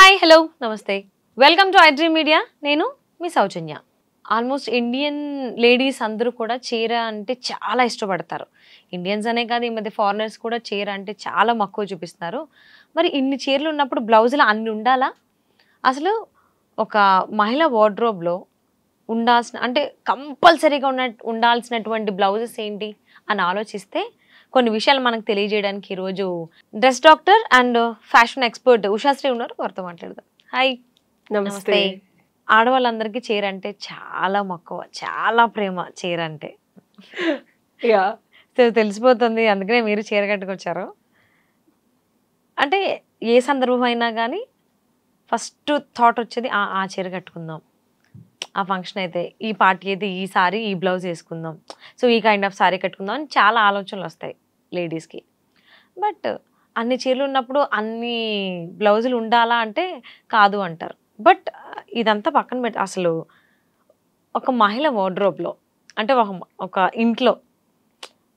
Hi hello నమస్తే welcome to iDream media. నేను మీ సౌజన్య. Almost Indian ladies అందరూ కూడా చీర అంటే చాలా ఇష్టపడతారు. ఇండియన్స్ అనే కాదు, ఈ మధ్య ఫారినర్స్ కూడా చీర అంటే చాలా మక్కువ చూపిస్తున్నారు. మరి ఇన్ని చీరలు ఉన్నప్పుడు బ్లౌజులు అన్ని ఉండాలా? అసలు ఒక మహిళ వార్డ్రోబ్లో ఉండాల్సిన అంటే కంపల్సరీగా ఉండాల్సినటువంటి బ్లౌజెస్ ఏంటి అని ఆలోచిస్తే కొన్ని విషయాలు మనకు తెలియజేయడానికి ఈరోజు dress doctor and fashion expert Ushasri ఉన్నారు. వారితో మాట్లాడదాం. హాయ్. నమస్తే. ఆడవాళ్ళందరికీ చీర అంటే చాలా మక్కువ, చాలా ప్రేమ చీర అంటే. సో తెలిసిపోతుంది, అందుకనే మీరు చీర కట్టుకొచ్చారు. అంటే ఏ సందర్భం అయినా కానీ ఫస్ట్ థాట్ వచ్చేది ఆ చీర కట్టుకుందాం, ఆ ఫంక్షన్ అయితే, ఈ పార్టీ అయితే ఈ సారీ ఈ బ్లౌజ్ వేసుకుందాం, సో ఈ కైండ్ ఆఫ్ సారీ కట్టుకుందాం అని చాలా ఆలోచనలు వస్తాయి లేడీస్కి. బట్ అన్ని చీరలు ఉన్నప్పుడు అన్ని బ్లౌజులు ఉండాలా అంటే కాదు అంటారు. బట్ ఇదంతా పక్కన పెట్టి అసలు ఒక మహిళ వార్డ్రోబ్లో అంటే ఒక ఇంట్లో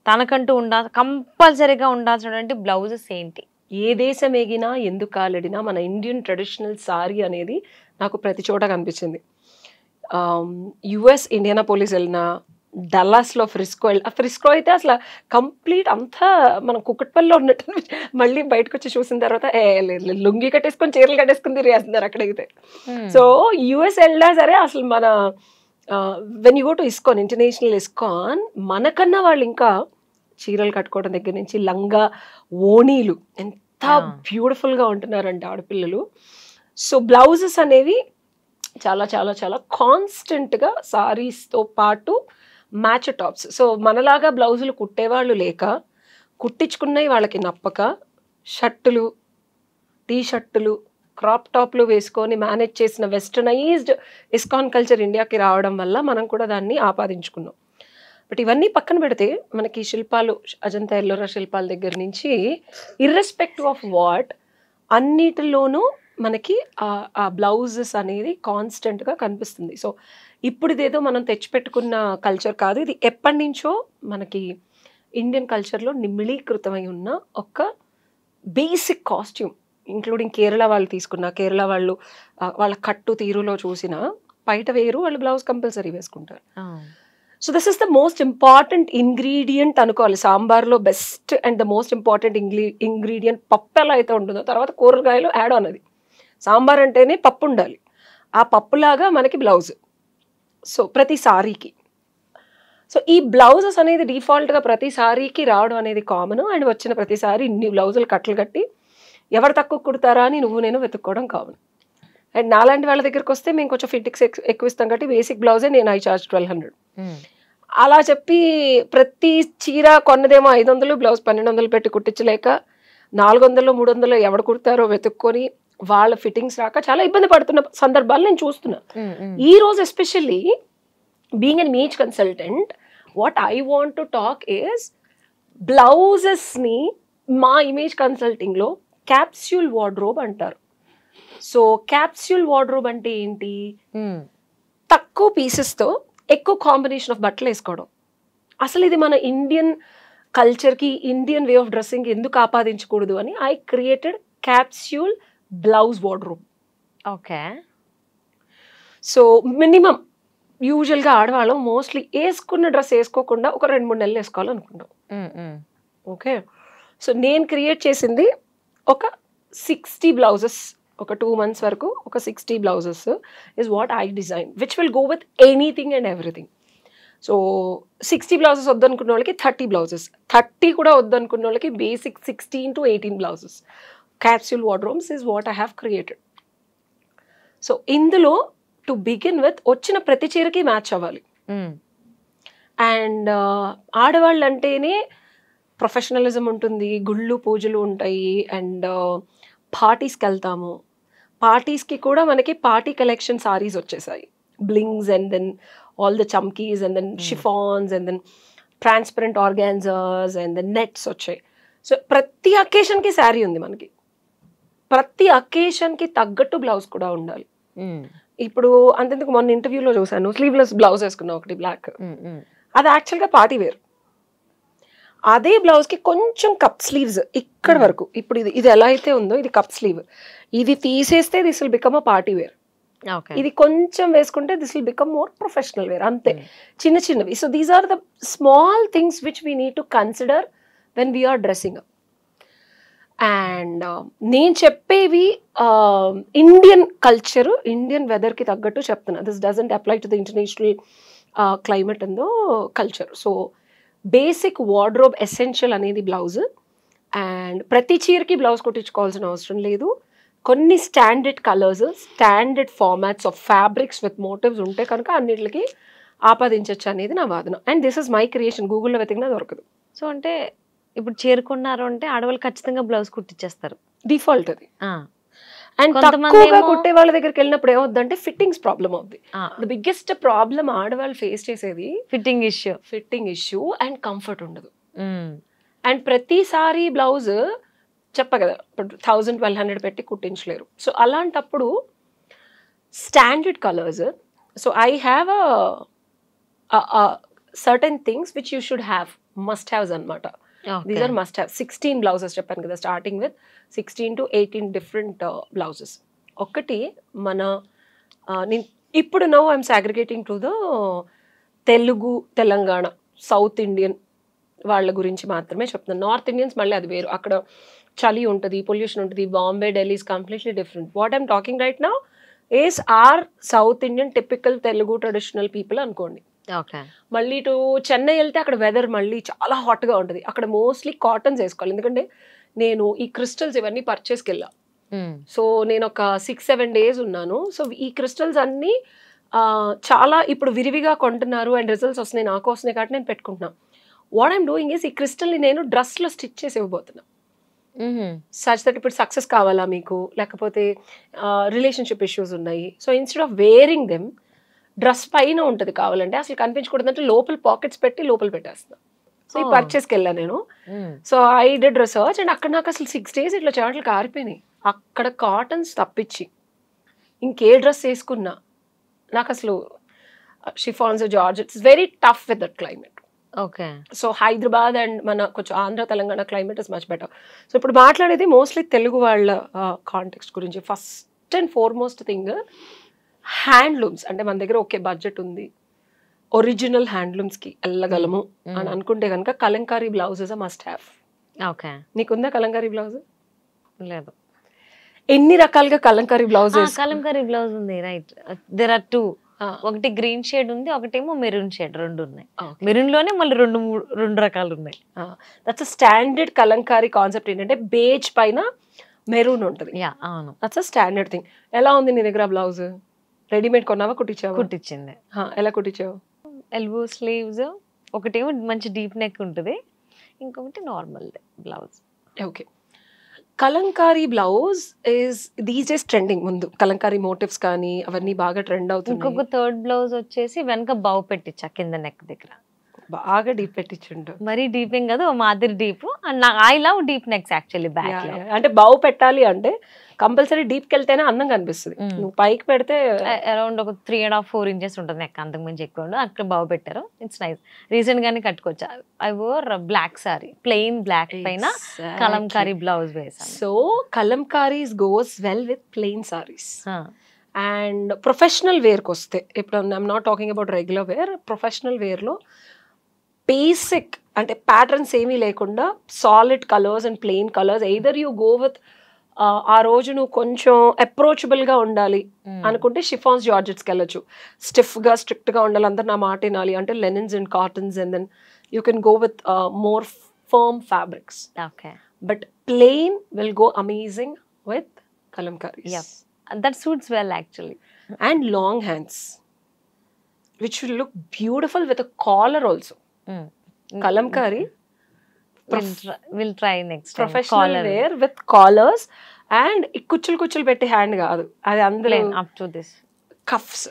తనకంటూ కంపల్సరీగా ఉండాల్సినటువంటి బ్లౌజెస్ ఏంటి? ఏ దేశం ఎగినా ఎందుకు కాలడినా మన ఇండియన్ ట్రెడిషనల్ సారీ అనేది నాకు ప్రతి చోట కనిపించింది. యుఎస్ ఇండియానాపోలిస్ వెళ్ళినా, డల్లాస్లో ఫ్రిస్కో అయితే అసలు కంప్లీట్ అంతా మనం కుక్కట్పల్లిలో ఉన్నట్టు మళ్ళీ బయటకు వచ్చి చూసిన తర్వాత లుంగి కట్టేసుకొని చీరలు కట్టేసుకుని తిరిగేస్తున్నారు అక్కడైతే. సో యుఎస్ వెళ్ళినా సరే అసలు మన when you go to ISKCON, international ISKCON, మనకన్నా వాళ్ళు ఇంకా చీరలు కట్టుకోవడం దగ్గర నుంచి లంగా ఓణీలు ఎంత బ్యూటిఫుల్గా ఉంటున్నారంటే ఆడపిల్లలు. సో బ్లౌజెస్ అనేవి చాలా చాలా చాలా కాన్స్టెంట్గా సారీస్తో పాటు మ్యాచ్ టాప్స్. సో మనలాగా బ్లౌజులు కుట్టేవాళ్ళు లేక కుట్టించుకున్నవి వాళ్ళకి నప్పక షర్టులు, టీ షర్టులు, క్రాప్ టాప్లు వేసుకొని మేనేజ్ చేసిన వెస్టర్నైజ్డ్ ఇస్కాన్ కల్చర్ ఇండియాకి రావడం వల్ల మనం కూడా దాన్ని ఆపాదించుకున్నాం. బట్ ఇవన్నీ పక్కన పెడితే మనకి శిల్పాలు, అజంతా ఎల్లోరా శిల్పాల దగ్గర నుంచి ఇర్రెస్పెక్టివ్ ఆఫ్ వాట్ అన్నిటిలోనూ మనకి ఆ బ్లౌజెస్ అనేది కాన్స్టెంట్గా కనిపిస్తుంది. సో ఇప్పుడు ఇదేదో మనం తెచ్చిపెట్టుకున్న కల్చర్ కాదు, ఇది ఎప్పటి నుంచో మనకి ఇండియన్ కల్చర్లో నిమిళీకృతమై ఉన్న ఒక బేసిక్ కాస్ట్యూమ్. ఇంక్లూడింగ్ కేరళ వాళ్ళు తీసుకున్న, కేరళ వాళ్ళు వాళ్ళ కట్టు తీరులో చూసిన బయట వేరు, వాళ్ళు బ్లౌజ్ కంపల్సరీ వేసుకుంటారు. So this is the most important ingredient అనుకోవాలి. సాంబార్లో best and the most important ingredient పప్పు ఎలా అయితే ఉంటుందో, తర్వాత కూరగాయలు యాడ్ ఆన్. అది సాంబార్ అంటేనే పప్పు ఉండాలి, ఆ పప్పులాగా మనకి బ్లౌజ్. సో ప్రతి సారీకి, సో ఈ బ్లౌజెస్ అనేది డిఫాల్ట్గా ప్రతి సారీకి రావడం అనేది కామన్. అండ్ వచ్చిన ప్రతిసారి ఇన్ని బ్లౌజులు కట్టలు కట్టి ఎవరు తక్కువ కుడతారా అని నేను వెతుక్కోవడం కామన్. అండ్ నాలాంటి వాళ్ళ దగ్గరికి వస్తే మేము కొంచెం ఫిట్టింగ్స్ ఎక్కువ ఇస్తాం కాబట్టి బేసిక్ బ్లౌజే నేను ఐ చార్జ్ 1200. అలా చెప్పి ప్రతి చీర కొన్నదేమో 500, బ్లౌజ్ 1200 పెట్టి కుట్టించలేక 400, 300 ఎవడు కుడతారో వెతుక్కొని వాళ్ళ ఫిట్టింగ్స్ రాక చాలా ఇబ్బంది పడుతున్న సందర్భాలు నేను చూస్తున్నా. ఈ రోజు especially being an image consultant, what I want to talk is బ్లౌజెస్ని మా ఇమేజ్ కన్సల్టింగ్లో క్యాప్స్యూల్ వార్డ్రోబ్ అంటారు. సో క్యాప్స్యూల్ వార్డ్రోబ్ అంటే ఏంటి? తక్కువ పీసెస్తో ఎక్కువ కాంబినేషన్ ఆఫ్ బట్టలు వేసుకోవడం. అసలు ఇది మన ఇండియన్ కల్చర్కి, ఇండియన్ వే ఆఫ్ డ్రెస్సింగ్ ఎందుకు ఆపాదించకూడదు అని I created capsule blouse wardrobe. Okay. So minimum యూజువల్గా ఆడవాళ్ళం మోస్ట్లీ వేసుకున్న డ్రెస్ వేసుకోకుండా ఒక 2-3 నెలలు వేసుకోవాలనుకుంటాం. ఓకే. సో నేను క్రియేట్ చేసింది ఒక 60 బ్లౌజెస్, ఒక 2 months వరకు ఒక 60 blouses is what I design, which will go with anything and everything. So 60 blouses వద్దనుకున్న వాళ్ళకి 30 బ్లౌజెస్, 30 కూడా వద్దనుకున్న వాళ్ళకి basic 16 to 18 blouses. Capsule wardrobes is what I have created. So ఇందులో టు బిగిన్ విత్ వచ్చిన ప్రతి చీరకి మ్యాచ్ అవ్వాలి. అండ్ ఆడవాళ్ళు అంటేనే ప్రొఫెషనలిజం ఉంటుంది, గుళ్ళు పూజలు ఉంటాయి, అండ్ పార్టీస్కి వెళ్తాము. పార్టీస్కి కూడా మనకి పార్టీ కలెక్షన్ సారీస్ వచ్చేసాయి, blings and then all the chamkis and then chiffons and then transparent organzas and then nets వచ్చాయి. సో ప్రతి అకేషన్కి శారీ ఉంది మనకి, ప్రతి అకేషన్కి తగ్గట్టు బ్లౌజ్ కూడా ఉండాలి. ఇప్పుడు అంతెందుకు మొన్న ఇంటర్వ్యూలో చూసాను, స్లీవ్లెస్ బ్లౌజ్ వేసుకున్నా ఒకటి బ్లాక్, అది యాక్చువల్గా పార్టీ వేర్. అదే బ్లౌజ్ కి కొంచెం కప్ స్లీవ్స్ ఇక్కడ వరకు. ఇప్పుడు ఇది ఎలా అయితే ఉందో ఇది కప్ స్లీవ్, ఇది తీసేస్తే this will become a party wear. ఇది కొంచెం వేసుకుంటే this will become more professional wear. అంతే, చిన్న చిన్నవి. So these are the small things which we need to consider when we're dressing up. And నేను చెప్పేవి ఇండియన్ కల్చర్, ఇండియన్ వెదర్కి తగ్గట్టు చెప్తున్నా. This doesn't apply to the international climate and culture. So basic wardrobe essential అనేది blouse. And ప్రతి చీరకి blouse కుట్టించుకోవాల్సిన అవసరం లేదు. కొన్ని standard colours, standard formats of fabrics with motifs ఉంటే కనుక అన్నిటికి ఆపాదించవచ్చు అనేది నా వాదన. And this is my creation, గూగుల్లో వెతికినా దొరకదు. సో అంటే ఇప్పుడు చేరుకున్నారు అంటే ఆడవాళ్ళు ఖచ్చితంగా బ్లౌజ్ కుట్టించేస్తారు, డిఫాల్ట్ అది. అండ్ తక్కువగా కుట్టే వాళ్ళ దగ్గరికి వెళ్ళినప్పుడు ఏమవుద్దంటే ఫిట్టింగ్స్ ప్రాబ్లమ్ అవుద్ది. ద బిగ్గెస్ట్ ప్రాబ్లమ్ ఆడవాళ్ళు ఫేస్ చేసేది ఫిట్టింగ్ ఇష్యూ అండ్ కంఫర్ట్ ఉండదు. అండ్ ప్రతిసారి బ్లౌజ్ చెప్ప కదా ఇప్పుడు 1000-1200 పెట్టి కుట్టించలేరు. సో అలాంటప్పుడు standard colours. So I have certain things which you should have, must haves అనమాట. These are must have. 16 blouses చెప్పాను కదా, starting with 16 to 18 different blouses. ఒకటి మన నేను ఇప్పుడు now I'm segregating to the Telugu, Telangana, south Indian వాళ్ళ గురించి మాత్రమే చెప్తున్నాను. నార్త్ ఇండియన్స్ మళ్ళీ అది వేరు, అక్కడ చలి ఉంటుంది, పొల్యూషన్ ఉంటుంది. Bombay, Delhi is completely different. What I'm talking right now is our South Indian typical Telugu traditional people అనుకోండి. మళ్ళీ ఇటు చెన్నై వెళ్తే అక్కడ వెదర్ మళ్ళీ చాలా హాట్గా ఉంటుంది. అక్కడ మోస్ట్లీ కాటన్స్ వేసుకోవాలి. ఎందుకంటే నేను ఈ క్రిస్టల్స్ ఇవన్నీ పర్చేస్కి వెళ్ళా. సో నేను ఒక 6-7 days ఉన్నాను. సో ఈ క్రిస్టల్స్ అన్నీ చాలా ఇప్పుడు విరివిగా కొంటున్నారు అండ్ రిజల్ట్స్ వస్తున్నాయి, నాకు వస్తున్నాయి కాబట్టి నేను పెట్టుకుంటున్నాను. వాట్ ఐమ్ డూయింగ్ ఈస్ ఈ క్రిస్టల్ని నేను డ్రెస్లో స్టిచ్ చేసి ఇవ్వబోతున్నా. సచ్ దట్ ఇప్పుడు సక్సెస్ కావాలా మీకు, లేకపోతే రిలేషన్షిప్ ఇష్యూస్ ఉన్నాయి. So instead of wearing them, dress పైన ఉంటుంది కావాలంటే, అసలు కనిపించకూడదంటే లోపల పాకెట్స్ పెట్టి లోపల పెట్టేస్తున్నా. సో ఈ పర్చేస్కి వెళ్ళా నేను. So I did research and అక్కడ నాకు అసలు 6 days ఇట్లా చెమటలు కారిపోయినాయి. అక్కడ కాటన్స్ తప్పించి ఇంకే డ్రెస్ వేసుకున్నా నాకు అసలు chiffons, georgettes very tough with that climate. Okay. So Hyderabad and మన కొంచెం Andhra, Telangana climate is much better. So ఇప్పుడు మాట్లాడేది మోస్ట్లీ తెలుగు వాళ్ళ కాంటెక్స్ట్ గురించి. First and foremost thing handlooms. అంటే మన దగ్గర ఓకే బడ్జెట్ ఉంది, ఒరిజినల్ హ్యాండ్లూమ్స్కి వెళ్ళగలము అని అనుకుంటే కనుక Kalamkari blouses must have. Okay. నీకుందా కలంకారీ బ్లౌజ్? లేదు. ఎన్ని రకాలుగా కలంకారీ బ్లౌజెస్? కలంకారీ బ్లౌజ్ ఉంది, రైట్. There are 2. ఒకటి గ్రీన్ షేడ్ ఉంది, ఒకటేమో మెరూన్ షేడ్. 2 ఉన్నాయి. మెరూన్ లోనే మళ్ళీ 2 రకాలు ఉన్నాయి. That's a standard Kalamkari concept. ఏంటంటే బేజ్ పైన మెరూన్ ఉంటుంది. అవును, దట్స్ అ స్టాండర్డ్ థింగ్. ఎలా ఉంది నీ దగ్గర బ్లౌజ్? రెడీమేడ్ కొన్నావా, కుట్టించావా? కుట్టించింది. ఎలా కుట్టించావు? ఎల్బో స్లీవ్స్, ఒకటేమో మంచి డీప్ నెక్ ఉంటుంది, ఇంకొకటి normal blouse. Okay. Kalamkari blouse is these days trending. ముందు కలంకారీ మోటివ్స్ కానీ అవన్నీ బాగా ట్రెండ్ అవుతుంది. ఇంకొక థర్డ్ బ్లౌజ్ వచ్చేసి వెనక బౌ పెట్టించా కింద నెక్ దగ్గర. బాగా డీప్ పెట్టించుండు. మరీ డీప్ ఏం కాదు, మాదిరి deep. I love deep next actually back లో. అంటే బౌ పెట్టాలి అంటే కంపల్సరీ డీప్కి వెళ్తేనే అందంగా అనిపిస్తుంది. నువ్వు పైకి పెడితే అరౌండ్ ఒక 3.5-4 inches ఉంటుంది నెక్, అంతకు మించి ఎక్కువ ఉండదు. అక్కడ బౌ పెట్టారు, ఇట్స్ నైస్. రీసెంట్ గానే కట్టుకోవచ్చు. I wore black saree, plain black పైన కలంకారీ బ్లౌజ్ వేసాను. So Kalamkaris goes well with plain sarees. And professional వేర్కి వస్తే, ఇప్పుడు I'm not talking about regular wear, professional వేర్లో బేసిక్ అంటే ప్యాటర్న్స్ ఏమీ లేకుండా solid colours and plain colours. Either you go with ఆ రోజు నువ్వు కొంచెం అప్రోచబుల్గా ఉండాలి అనుకుంటే షిఫాన్స్, జార్జెట్స్కి వెళ్ళొచ్చు. స్టిఫ్గా స్ట్రిక్ట్గా ఉండాలి, అందరు నా మాట వినాలి అంటే linens and cottons. And then you can go with more firm fabrics. But plain will go amazing with Kalamkaris. That suits well actually. And long hands, which will look beautiful with a collar also. Kalamkari we'll try next time. Professional wear with collars and kuchul petti hand kaadu, adi andru up to this cuffs.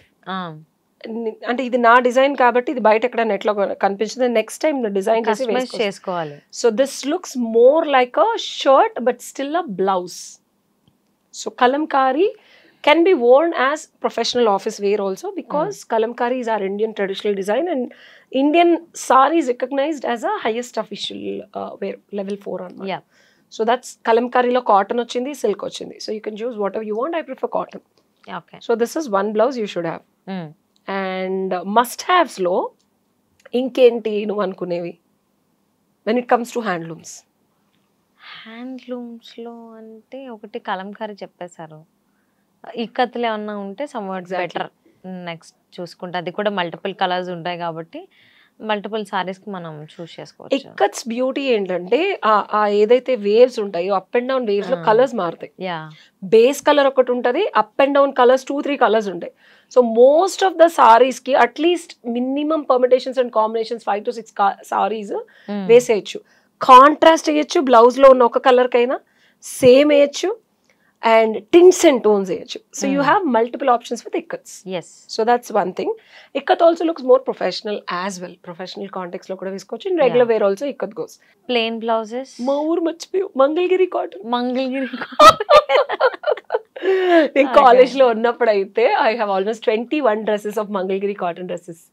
అంటే ఇది నా design కాబట్టి ఇది బయట ఎక్కడ net లో కనిపించింది. Next time design customise చేసుకోవాలి. So this looks more like a shirt but still a blouse. So Kalamkari can be worn as professional office wear also, because kalamkari is our Indian traditional design, and Indian sari is recognized as a highest official wear, level 4 on. Yeah. So that's kalamkari lo cotton ochindi, silk ochindi. So you can choose whatever you want. I prefer cotton. Okay. So this is one blouse you should have. And must haves lo inkenti nu anukunevi when it comes to handlooms. Handlooms లో అంటే ఒకటి కలంకారీ చెప్పేశారు, ఇక్కత్తులు ఏమన్నా ఉంటే somewhat better. Next చూసుకుంటే అది కూడా multiple colours ఉంటాయి కాబట్టి మల్టిపుల్ సారీస్ కి మనం చూస్ చేసుకోవచ్చు. ఇక్కత్స్ బ్యూటీ ఏంటంటే ఆ ఏదైతే వేవ్స్ ఉంటాయో అప్ అండ్ డౌన్ వేవ్స్ లో కలర్స్ మారుతాయి. బేస్ కలర్ ఒకటి ఉంటది, up and down colours 2-3 colours ఉంటాయి. So most of the sarees కి at least minimum permutations and combinations 5 to 6 sarees వేసేయచ్చు. కాంట్రాస్ట్ వేయచ్చు, బ్లౌజ్ లో ఉన్న ఒక కలర్ కైనా సేమ్ వేయచ్చు, అండ్ టింట్స్ అండ్ టోన్స్ వేయచ్చు. So you have multiple options with ikats. So that's one thing. Ikat also looks more professional as well. Professional context లో కూడా వేసుకోవచ్చు. In regular wear also ikat goes. Plain blouses మా ఊరు మర్చిపోయావు, Mangalagiri cotton. Mangalagiri నేను college లో ఉన్నప్పుడు అయితే I have almost 21 dresses of Mangalagiri cotton dresses.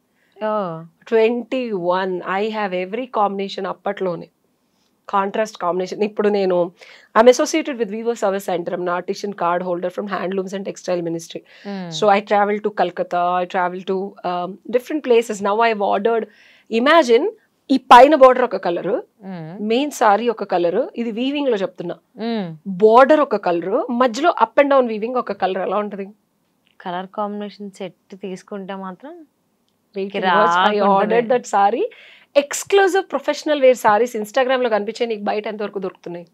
21. I have every combination అప్పట్లోనే, కాంట్రాస్ట్ కాంబినేషన్. ఇప్పుడు నేను I'm associated with weaver service centre. I'm artisan card holder from handlooms and textile ministry. So I travel to Calcutta, I travel to different places. Now I ordered, imagine ఈ పైన border ఒక colour, main sari ఒక colour, ఇది weaving లో చెప్తున్నా, border ఒక colour, మధ్యలో up and down weaving ఒక కలర్. ఎలా ఉంటది కలర్ కాంబినేషన్ సెట్ తీసుకుంటే మాత్రం? I ordered that sari. Exclusive professional wear saris Instagram లో కనిపించే నీకు బయట ఎంతవరకు దొరుకుతున్నాయి?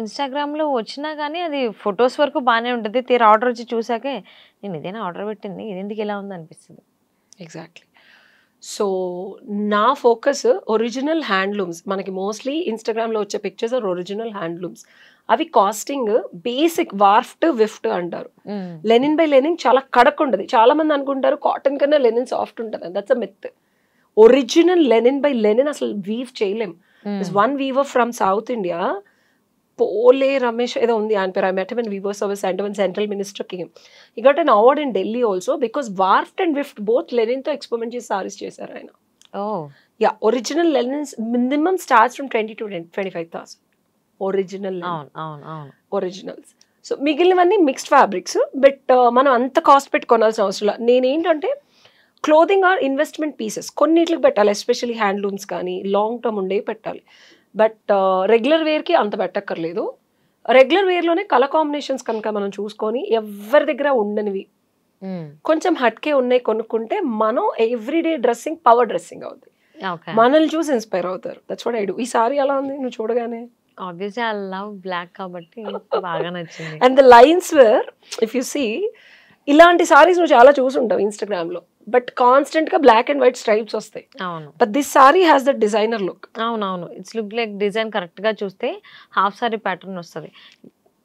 ఇన్స్టాగ్రామ్ లో వచ్చినా కానీ అది ఫొటోస్ వరకు బాగానే ఉంటుంది, తీరా ఆర్డర్ వచ్చి చూసాకే నేను ఇదేనా ఆర్డర్ పెట్టింది, ఇది ఎందుకు ఇలా ఉంది అనిపిస్తుంది. ఎగ్జాక్ట్లీ. సో నా ఫోకస్ ఒరిజినల్ హ్యాండ్లూమ్స్. మనకి మోస్ట్లీ ఇన్స్టాగ్రామ్ లో వచ్చే పిక్చర్స్ ఆర్ ఒరిజినల్ హ్యాండ్లూమ్స్. అవి కాస్టింగ్ బేసిక్ వార్ఫ్ట్ విఫ్ట్ అంటారు. లెనిన్ బై లెనిన్ చాలా కడక్ ఉంటుంది. చాలా మంది అనుకుంటారు కాటన్ కన్నా లెనిన్ సాఫ్ట్ ఉంటుంది. That's a myth. Original linen by linen అసలు వీవ్ చేయలేం. One weaver from South India, Pole Ramesh ఏదో ఉంది ఆయన పేరు. I met him in weaver service centre when central minister came. He got an award in Delhi also because warped and whiffed both linen తో experiment చేసి సారీస్ చేశారు ఆయన. Yeah, original linens minimum starts from 20 to 25,000 original originals. So మిగిలినవన్నీ mixed fabrics. But మనం అంత cost పెట్టి కొనాల్సిన అవసరం లేదు. నేనేంటంటే క్లోదింగ్ ఆర్ ఇన్వెస్ట్మెంట్ పీసెస్ కొన్నిటికి పెట్టాలి, ఎస్పెషల్లీ హ్యాండ్లూమ్స్ కానీ లాంగ్ టర్మ్ ఉండేవి పెట్టాలి. బట్ రెగ్యులర్ వేర్కి అంత పెట్టక్కర్లేదు. రెగ్యులర్ వేర్లోనే కలర్ కాంబినేషన్స్ కనుక మనం చూసుకొని ఎవరి దగ్గర ఉండనివి కొంచెం హట్కే ఉన్నాయి కొనుక్కుంటే మనం ఎవ్రీడే డ్రెస్సింగ్ పవర్ డ్రెస్సింగ్ అవుతుంది. మనల్ని చూసి ఇన్స్పైర్ అవుతారు. That's what I do. ఈ సారీ అలా ఉంది నువ్వు చూడగానే. Obviously I love black కాబట్టి బాగా నచ్చింది. And the lines were, if you see, ఇలాంటి సారీస్ నువ్వు చాలా చూసుంటావు ఇన్స్టాగ్రామ్ లో, బట్ కాన్స్టెంట్ గా బ్లాక్ అండ్ వైట్ స్ట్రైప్స్ వస్తాయి. అవును, but this saree has the designer look. అవునవును, it's look like design. Correct గా చూస్తే హాఫ్ సారీ ప్యాటర్న్ వస్తుంది.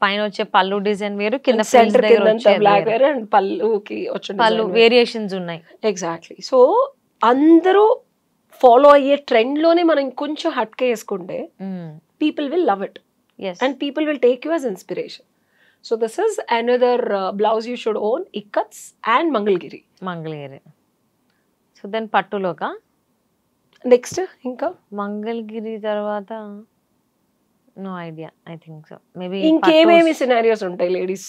పైన వచ్చే పళ్ళు డిజైన్ వేరు, కింద సెంటర్ కింద బ్లాక్ వేర్ అండ్ పళ్ళుకి వచ్చే పళ్ళు వేరియేషన్స్ ఉన్నాయి. ఎగ్జాక్ట్లీ. సో అందరూ ఫాలో అయ్యే ట్రెండ్ లోనే మనం ఇంకొంచెం హట్కే వేసుకుంటే people will love it. Yes. And people will take you as inspiration. So this is another blouse you should own, ikkats and mangalgiri. So then pattuloka next inka mangalgiri tarvata no idea, I think so. Maybe inkememi scenarios untai ladies.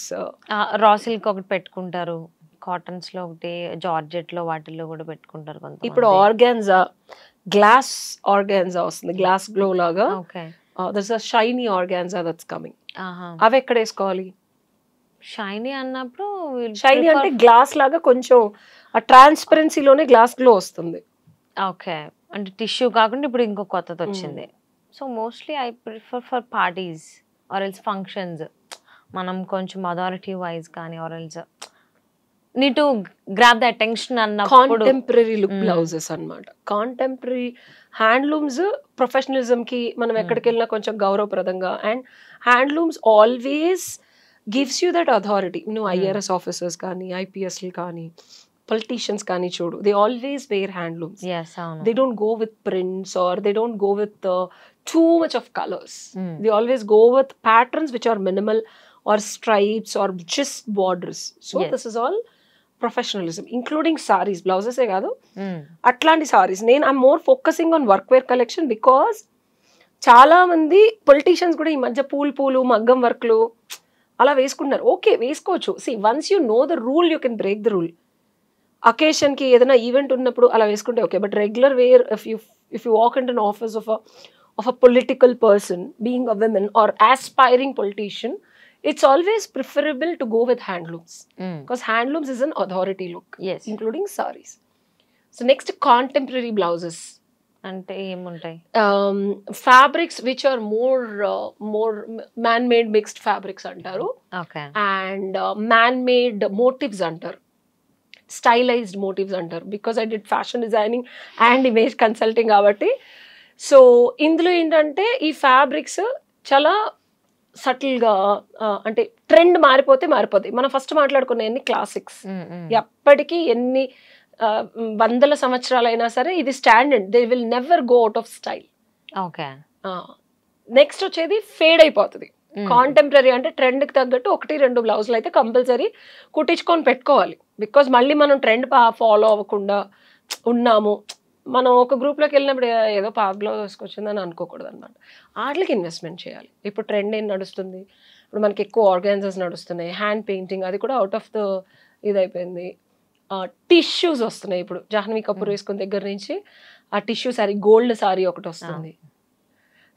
raw silk okati pettukuntaru, cottons లో ఒకటి, georgette లో వాటిల్లో కూడా పెట్టుకుంటారు కొంత. ఇప్పుడు organza, glass organza వస్తుంది, glass glow లాగా. Okay, there's a shiny organza that's coming. అవి ఎక్కడ వేసుకోవాలి? షైనీ అన్నప్పుడు షైనీ అంటే గ్లాస్ లాగా కొంచెం ఆ ట్రాన్స్పరెన్సీలోనే గ్లాస్ గ్లో వస్తుంది. ఓకే, అంటే టిష్యూ కాకుండా ఇప్పుడు ఇంకో కొత్తది వచ్చింది. So mostly I prefer for parties or else functions. మనం కొంచెం అథారిటీ వైజ్ కానీ or else need to grab the attention అన్నప్పుడు కాంటెంపరీ లుక్ బ్లౌజెస్ అన్నమాట. కాంటెంపరీ హ్యాండ్లూమ్స్ ప్రొఫెషనలిజం కి మనం ఎక్కడికి వెళ్ళినా కొంచెం గౌరవప్రదంగా. And handlooms always gives you that authority. నువ్వు ఐఆర్ఎస్ ఆఫీసర్స్ కానీ, ఐపీఎస్లు కానీ, పొలిటీషియన్స్ కానీ చూడు, they always wear handlooms. They don't go with prints or they don't go with too much of colors. They always go with patterns which are minimal, or stripes or just borders. So this is all professionalism, including sarees, blouses ఏ కాదు, అట్లాంటి sarees. I'm more focusing on workwear collection because చాలా మంది politicians కూడా ఈ మధ్య పూలు మగ్గం వర్క్లు అలా వేసుకుంటున్నారు. ఓకే, వేసుకోవచ్చు. See once you know the rule you can break the rule. అకేషన్కి ఏదైనా ఈవెంట్ ఉన్నప్పుడు అలా వేసుకుంటే okay, but regular wear if you walk into an office of a political person, being a woman or aspiring politician, it's always preferable to go with handlooms because handlooms is an authority look, including sarees. So next, contemporary blouses. అంటే ఏముంటాయి? Fabrics which are more man-made mixed fabrics అంటారు, and man-made motifs అంటారు, stylised motifs అంటారు. Because I did fashion designing and image consulting కాబట్టి. So ఇందులో ఏంటంటే ఈ fabrics చాలా సటిల్గా, అంటే ట్రెండ్ మారిపోతాయి. మనం ఫస్ట్ మాట్లాడుకునే క్లాసిక్స్, ఎప్పటికీ ఎన్ని వందల సంవత్సరాలైనా సరే ఇది standard, they will never go out of style. Okay. Next వచ్చేది ఫేడ్ అయిపోతుంది. కాంటెంపరీ అంటే ట్రెండ్కి తగ్గట్టు 1-2 బ్లౌజులు అయితే కంపల్సరీ కుట్టించుకొని పెట్టుకోవాలి. బికాజ్ మళ్ళీ మనం ట్రెండ్ ఫాలో అవ్వకుండా ఉన్నాము, మనం ఒక గ్రూప్లోకి వెళ్ళినప్పుడు ఏదో పాత బ్లౌజ్ వేసుకొచ్చిందని అనుకోకూడదు అనమాట. వాటికి ఇన్వెస్ట్మెంట్ చేయాలి. ఇప్పుడు ట్రెండ్ ఏం నడుస్తుంది, ఇప్పుడు మనకి ఎక్కువ ఆర్గాన్జాస్ నడుస్తున్నాయి, హ్యాండ్ పెయింటింగ్ అది కూడా అవుట్ ఆఫ్ ద ఇదైపోయింది. టిష్యూస్ వస్తున్నాయి ఇప్పుడు, జాహ్నవి కపూర్ వేసుకున్న దగ్గర నుంచి ఆ టిష్యూ సారీ, గోల్డ్ సారీ ఒకటి వస్తుంది.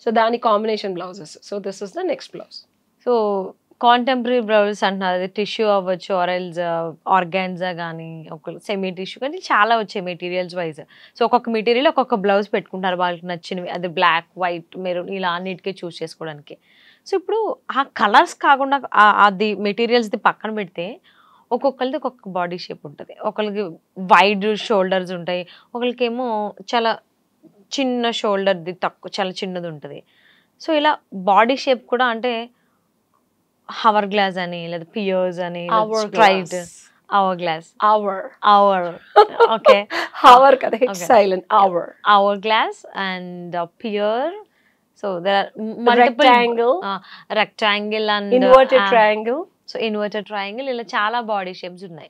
సో దాని combination blouses. So this is the next blouse. So contemporary blouses అంటున్నారు, అది టిష్యూ అవ్వచ్చు, ఆరెల్స్ ఆర్గాన్జా కానీ ఒక సెమీ టిష్యూ కానీ చాలా వచ్చాయి మెటీరియల్స్ వైజ్. సో ఒక్కొక్క మెటీరియల్ ఒక్కొక్క బ్లౌజ్ పెట్టుకుంటారు వాళ్ళకి నచ్చినవి, అది బ్లాక్, వైట్, మెరూన్ ఇలా అన్నిటికీ చూస్ చేసుకోవడానికి. సో ఇప్పుడు ఆ కలర్స్ కాకుండా అది మెటీరియల్స్ది పక్కన పెడితే ఒక్కొక్కరిది ఒక్కొక్క బాడీ షేప్ ఉంటుంది. ఒకరికి వైడ్ షోల్డర్స్ ఉంటాయి, ఒకరికేమో చాలా చిన్న షోల్డర్ది తక్కువ చాలా చిన్నది ఉంటుంది. సో ఇలా బాడీ షేప్ కూడా అంటే హవర్ గ్లాస్ అని లేదా పియర్స్ అని straight hourglass hour okay hour కదా silent hourglass and pear. So there are multiple rectangle and inverted triangle. So inverted triangle ఇలా చాలా బాడీ షేప్స్ ఉన్నాయి.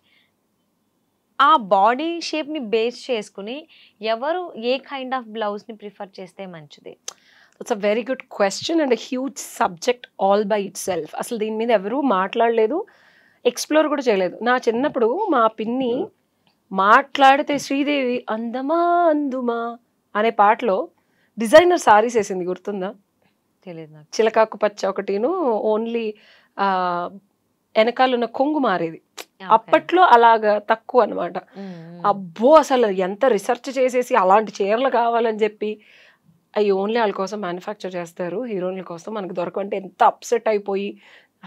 ఆ బాడీ షేప్ని బేస్ చేసుకుని ఎవరు ఏ కైండ్ ఆఫ్ బ్లౌజ్ని ప్రిఫర్ చేస్తే మంచిది? It's a very good question and huge subject all by it self. అసలు దీని మీద ఎవరూ మాట్లాడలేదు, ఎక్స్ప్లోర్ కూడా చేయలేదు. నా చిన్నప్పుడు మా పిన్ని మాట్లాడితే శ్రీదేవి అందమా అందుమా అనే పాటలో డిజైనర్ సారీస్ వేసింది, గుర్తుందా? తెలియదు నాకు. చిలకాకు పచ్చ ఒకటిను ఓన్లీ వెనకాలన్న కొంగు మారేది. అప్పట్లో అలాగా తక్కువ అనమాట. అబ్బో అసలు ఎంత రిసెర్చ్ చేసేసి అలాంటి చీరలు కావాలని చెప్పి అవి ఓన్లీ వాళ్ళ కోసం మ్యానుఫ్యాక్చర్ చేస్తారు, హీరోయిన్ల కోసం మనకు దొరకంటే ఎంత అప్సెట్ అయిపోయి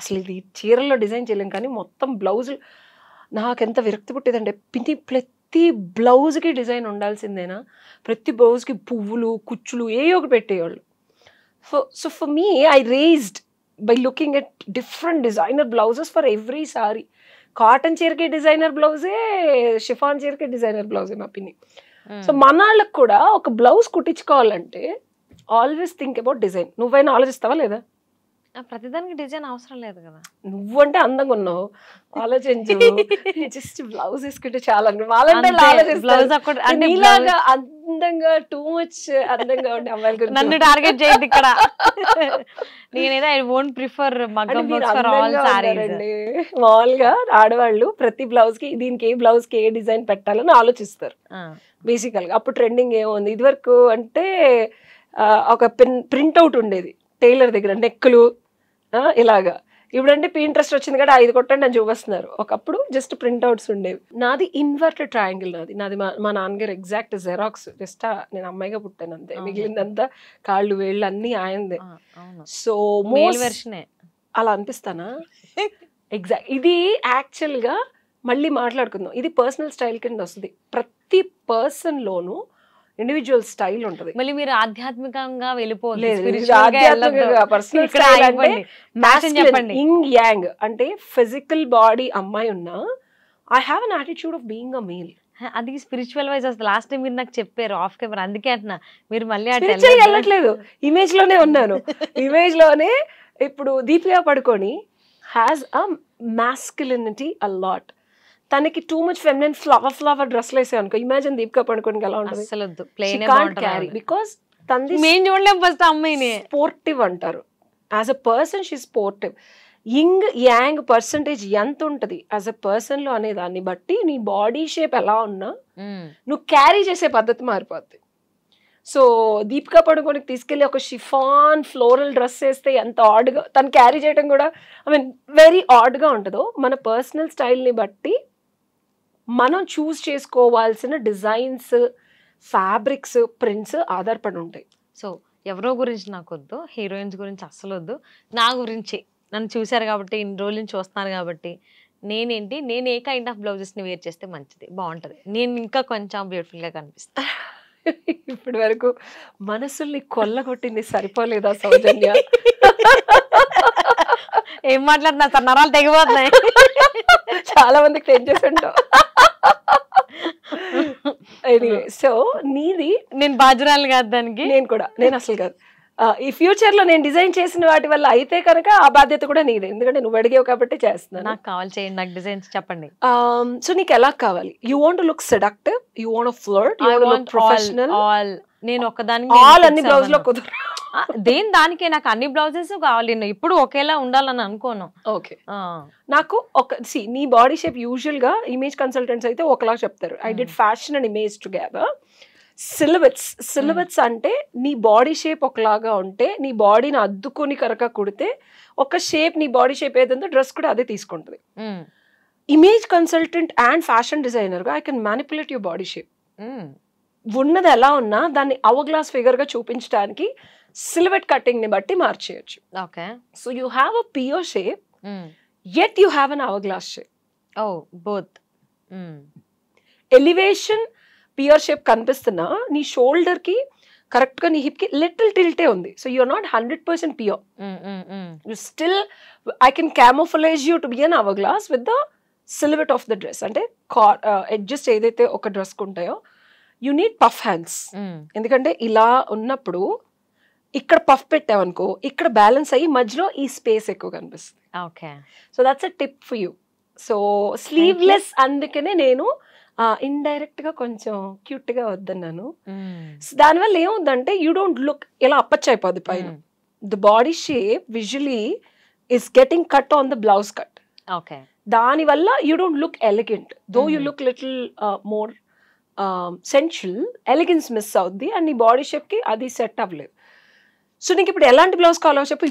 అసలు ఇది చీరల్లో డిజైన్ చేయలేం. కానీ మొత్తం బ్లౌజులు నాకెంత విరక్తి పుట్టేదంటే, ప్రతి బ్లౌజ్కి డిజైన్ ఉండాల్సిందేనా, ప్రతి బ్లౌజ్కి పువ్వులు కుచ్చులు ఏ ఒకటి పెట్టేవాళ్ళు. So for me I raised by looking at different designer blouses for every saree. Cotton చీరకి డిజైనర్ బ్లౌజే, షిఫాన్ చీరకి డిజైనర్ బ్లౌజే మా పిన్ని. సో మన వాళ్ళకి కూడా ఒక బ్లౌజ్ కుట్టించుకోవాలంటే ఆల్వేస్ థింక్ అబౌట్ డిజైన్. నువ్వైనా ఆలోచిస్తావా లేదా? ప్రతిదానికి డిజైన్ అవసరం లేదు కదా. నువ్వంటే అందంగా ఉన్నావు, ఆలోచించు. జస్ట్ బ్లౌజ్ వేసుకుంటే చాలా వాళ్ళంటే నీలాగా అందంగా టూ మచ్ అందంగా ఉండే అమ్మాయిల గురించి నన్ను టార్గెట్ చేయద్దు ఇక్కడ. నేనేదో ఐ వోంట్ ప్రిఫర్ మగ్గం వర్క్స్ ఫర్ ఆల్ సారీస్. మామూలుగా ఆడవాళ్ళు ప్రతి బ్లౌజ్ కి దీనికి ఏ బ్లౌజ్ కి ఏ డిజైన్ పెట్టాలని ఆలోచిస్తారు బేసికల్ గా. అప్పుడు ట్రెండింగ్ ఏముంది ఇదివరకు అంటే ఒక ప్రింట్అవుట్ ఉండేది టైలర్ దగ్గర, నెక్కులు ఇలాగా. ఇప్పుడంటే ఇంట్రెస్ట్ వచ్చింది కదా 5 కొట్టండి అని చూపిస్తున్నారు. ఒకప్పుడు జస్ట్ ప్రింట్అవుట్స్ ఉండేవి. నాది ఇన్వర్టెడ్ ట్రయాంగిల్. నాది మా నాన్నగారు ఎగ్జాక్ట్ జెరాక్స్. జస్ట్ నేను అమ్మాయిగా పుట్టాను అంతే, మిగిలిందంతా కాళ్ళు వేళ్ళు అన్ని ఆయనదే. సో అలా అనిపిస్తానా? ఎగ్జాక్ట్. ఇది యాక్చువల్ గా మళ్ళీ మాట్లాడుకుందాం, ఇది పర్సనల్ స్టైల్ కింద వస్తుంది. ప్రతి పర్సన్ లోను ఇండివిజువల్ స్టైల్ ఉంటుంది. మళ్ళీ మీరు ఆధ్యాత్మికంగా వెళ్ళిపోలేదు. ఇంగ్ యాంగ్ అంటే ఫిజికల్ బాడీ అమ్మాయి ఉన్నా I have an attitude of being a male. అది స్పిరిచువల్ వైజ్ వస్తుంది. లాస్ట్ టైం మీరు నాకు చెప్పారు ఆఫ్ కెమెరా, అందుకే అంటున్నా. మీరు మళ్ళీ వెళ్ళట్లేదు, ఇమేజ్ లోనే ఉన్నాను. ఇమేజ్ లోనే ఇప్పుడు దీపికా పడుకొని has a masculinity a lot. తనకి టూ మచ్ ఫెమినిన్ ఫ్లవర్ డ్రెస్లు వేసే అనుకో, ఇమాజిన్ దీపికా పడుకోనికి ఎలా ఉంటుంది. అసలు ప్లేన్ క్యారీ బికాస్ తనది మేము చూడలేం ఫస్ట్ అమ్మాయిని. స్పోర్టివ్ అంటారు. As a person she sportive. Yin yang percentage ఎంత ఉంటుంది యాజ్ అ పర్సన్ లో అనే దాన్ని బట్టి నీ బాడీ షేప్ ఎలా ఉన్నా నువ్వు క్యారీ చేసే పద్ధతి మారిపోద్ది. సో దీపికా పడుకోనికి తీసుకెళ్ళి ఒక షిఫాన్ ఫ్లోరల్ డ్రెస్ వేస్తే ఎంత ఆడ్గా తను క్యారీ చేయడం కూడా ఐ మీన్ వెరీ ఆడ్గా ఉంటుందో, మన పర్సనల్ స్టైల్ని బట్టి మనం చూస్ చేసుకోవాల్సిన డిజైన్స్, ఫ్యాబ్రిక్స్, ప్రింట్స్ ఆధారపడి ఉంటాయి. సో ఎవరో గురించి నాకు వద్దు, హీరోయిన్స్ గురించి అస్సలు వద్దు, నా గురించి నన్ను చూశారు కాబట్టి, ఇన్ని రోజుల నుంచి చూస్తున్నారు కాబట్టి, నేను ఏ కైండ్ ఆఫ్ బ్లౌజెస్ని వేర్ చేస్తే మంచిది, బాగుంటుంది, నేను ఇంకా కొంచెం బ్యూటిఫుల్గా కనిపిస్తాను. ఇప్పటి వరకు మనసుల్ని కొల్లగొట్టింది సరిపోలేదా సౌజన్య? ఏం మాట్లాడుతున్నా సార్, నరాలు తెగిపోతున్నాయి. చాలా మందికి టెన్షన్ ఉంటావు. ఎనీవే, సో నీది, నేను బాజురాలు కాదు దానికి. నేను అసలు కాదు. ఈ ఫ్యూచర్ లో నేను డిజైన్ చేసిన వాటి వల్ల అయితే కనుక ఆ బాధ్యత కూడా నీదే, ఎందుకంటే నువ్వు అడిగావు కాబట్టి చేస్తున్నాను. నాకు కావాలి, చేయండి, నాకు డిజైన్స్ చెప్పండి. సో నీకు ఎలా కావాలి? You want to look seductive, you want to flirt, you want to look professional. నేను ఒక్కదానికి అన్ని బ్లౌజ్ లో కుదరదు. దానికే నాకు అన్ని బ్లౌజెస్ కావాలి, ఇప్పుడు ఒకేలా ఉండాలని అనుకోను. ఓకే, నాకు నీ బాడీ షేప్ యూజువల్ గా ఇమేజ్ కన్సల్టెంట్స్ అయితే ఒకలా చెప్తారు. I did fashion and image together. Silhouettes అంటే నీ బాడీ షేప్ ఒకలాగా ఉంటే, నీ బాడీని అద్దుకొని కనుక కుడితే ఒక షేప్, నీ బాడీ షేప్ ఏదంటే డ్రెస్ కూడా అదే తీసుకుంటుంది. Image consultant and fashion designer గా I can manipulate your body shape. ఉన్నది ఎలా ఉన్నా దాన్ని అవర్ గ్లాస్ ఫిగర్ గా చూపించడానికి సిలబెట్ కటింగ్ ని బట్టి మార్చేయచ్చు. Okay, so you have a pear shape, yet you have an hourglass shape. Oh, both. Elevation pear shape కనిపిస్తున్నా నీ షోల్డర్ కి కరెక్ట్ గా నీ హిప్ కి లిటిల్ టిల్టే ఉంది. So you're not 100% pear. You still I can camouflage you to be an hourglass with the silhouette of the dress. అంటే adjust ఏదైతే ఒక డ్రెస్ కు ఉంటాయో యూ నీడ్ పఫ్ హ్యాండ్స్. ఎందుకంటే ఇలా ఉన్నప్పుడు ఇక్కడ పఫ్ పెట్టావనుకో, ఇక్కడ బ్యాలెన్స్ అయ్యి మధ్యలో ఈ స్పేస్ ఎక్కువ కనిపిస్తుంది. Okay, so that's a tip for you. So sleeveless అందుకనే నేను ఇండైరెక్ట్ గా కొంచెం క్యూట్ గా వద్దన్నాను. దానివల్ల ఏముందంటే యూ డోంట్ లుక్ ఇలా అప్పచ్ అయిపోద్ది పైన. The body shape visually is getting cut on the blouse cut. Okay, దానివల్ల you don't look elegant, though you look little more sensual. Elegance miss అవుద్ది అండ్ నీ బాడీ షేప్ కి అది సెట్ అవ్వలేదు. సో నీకు ఇప్పుడు ఎలాంటి బ్లౌజ్ కావాలో చెప్పు,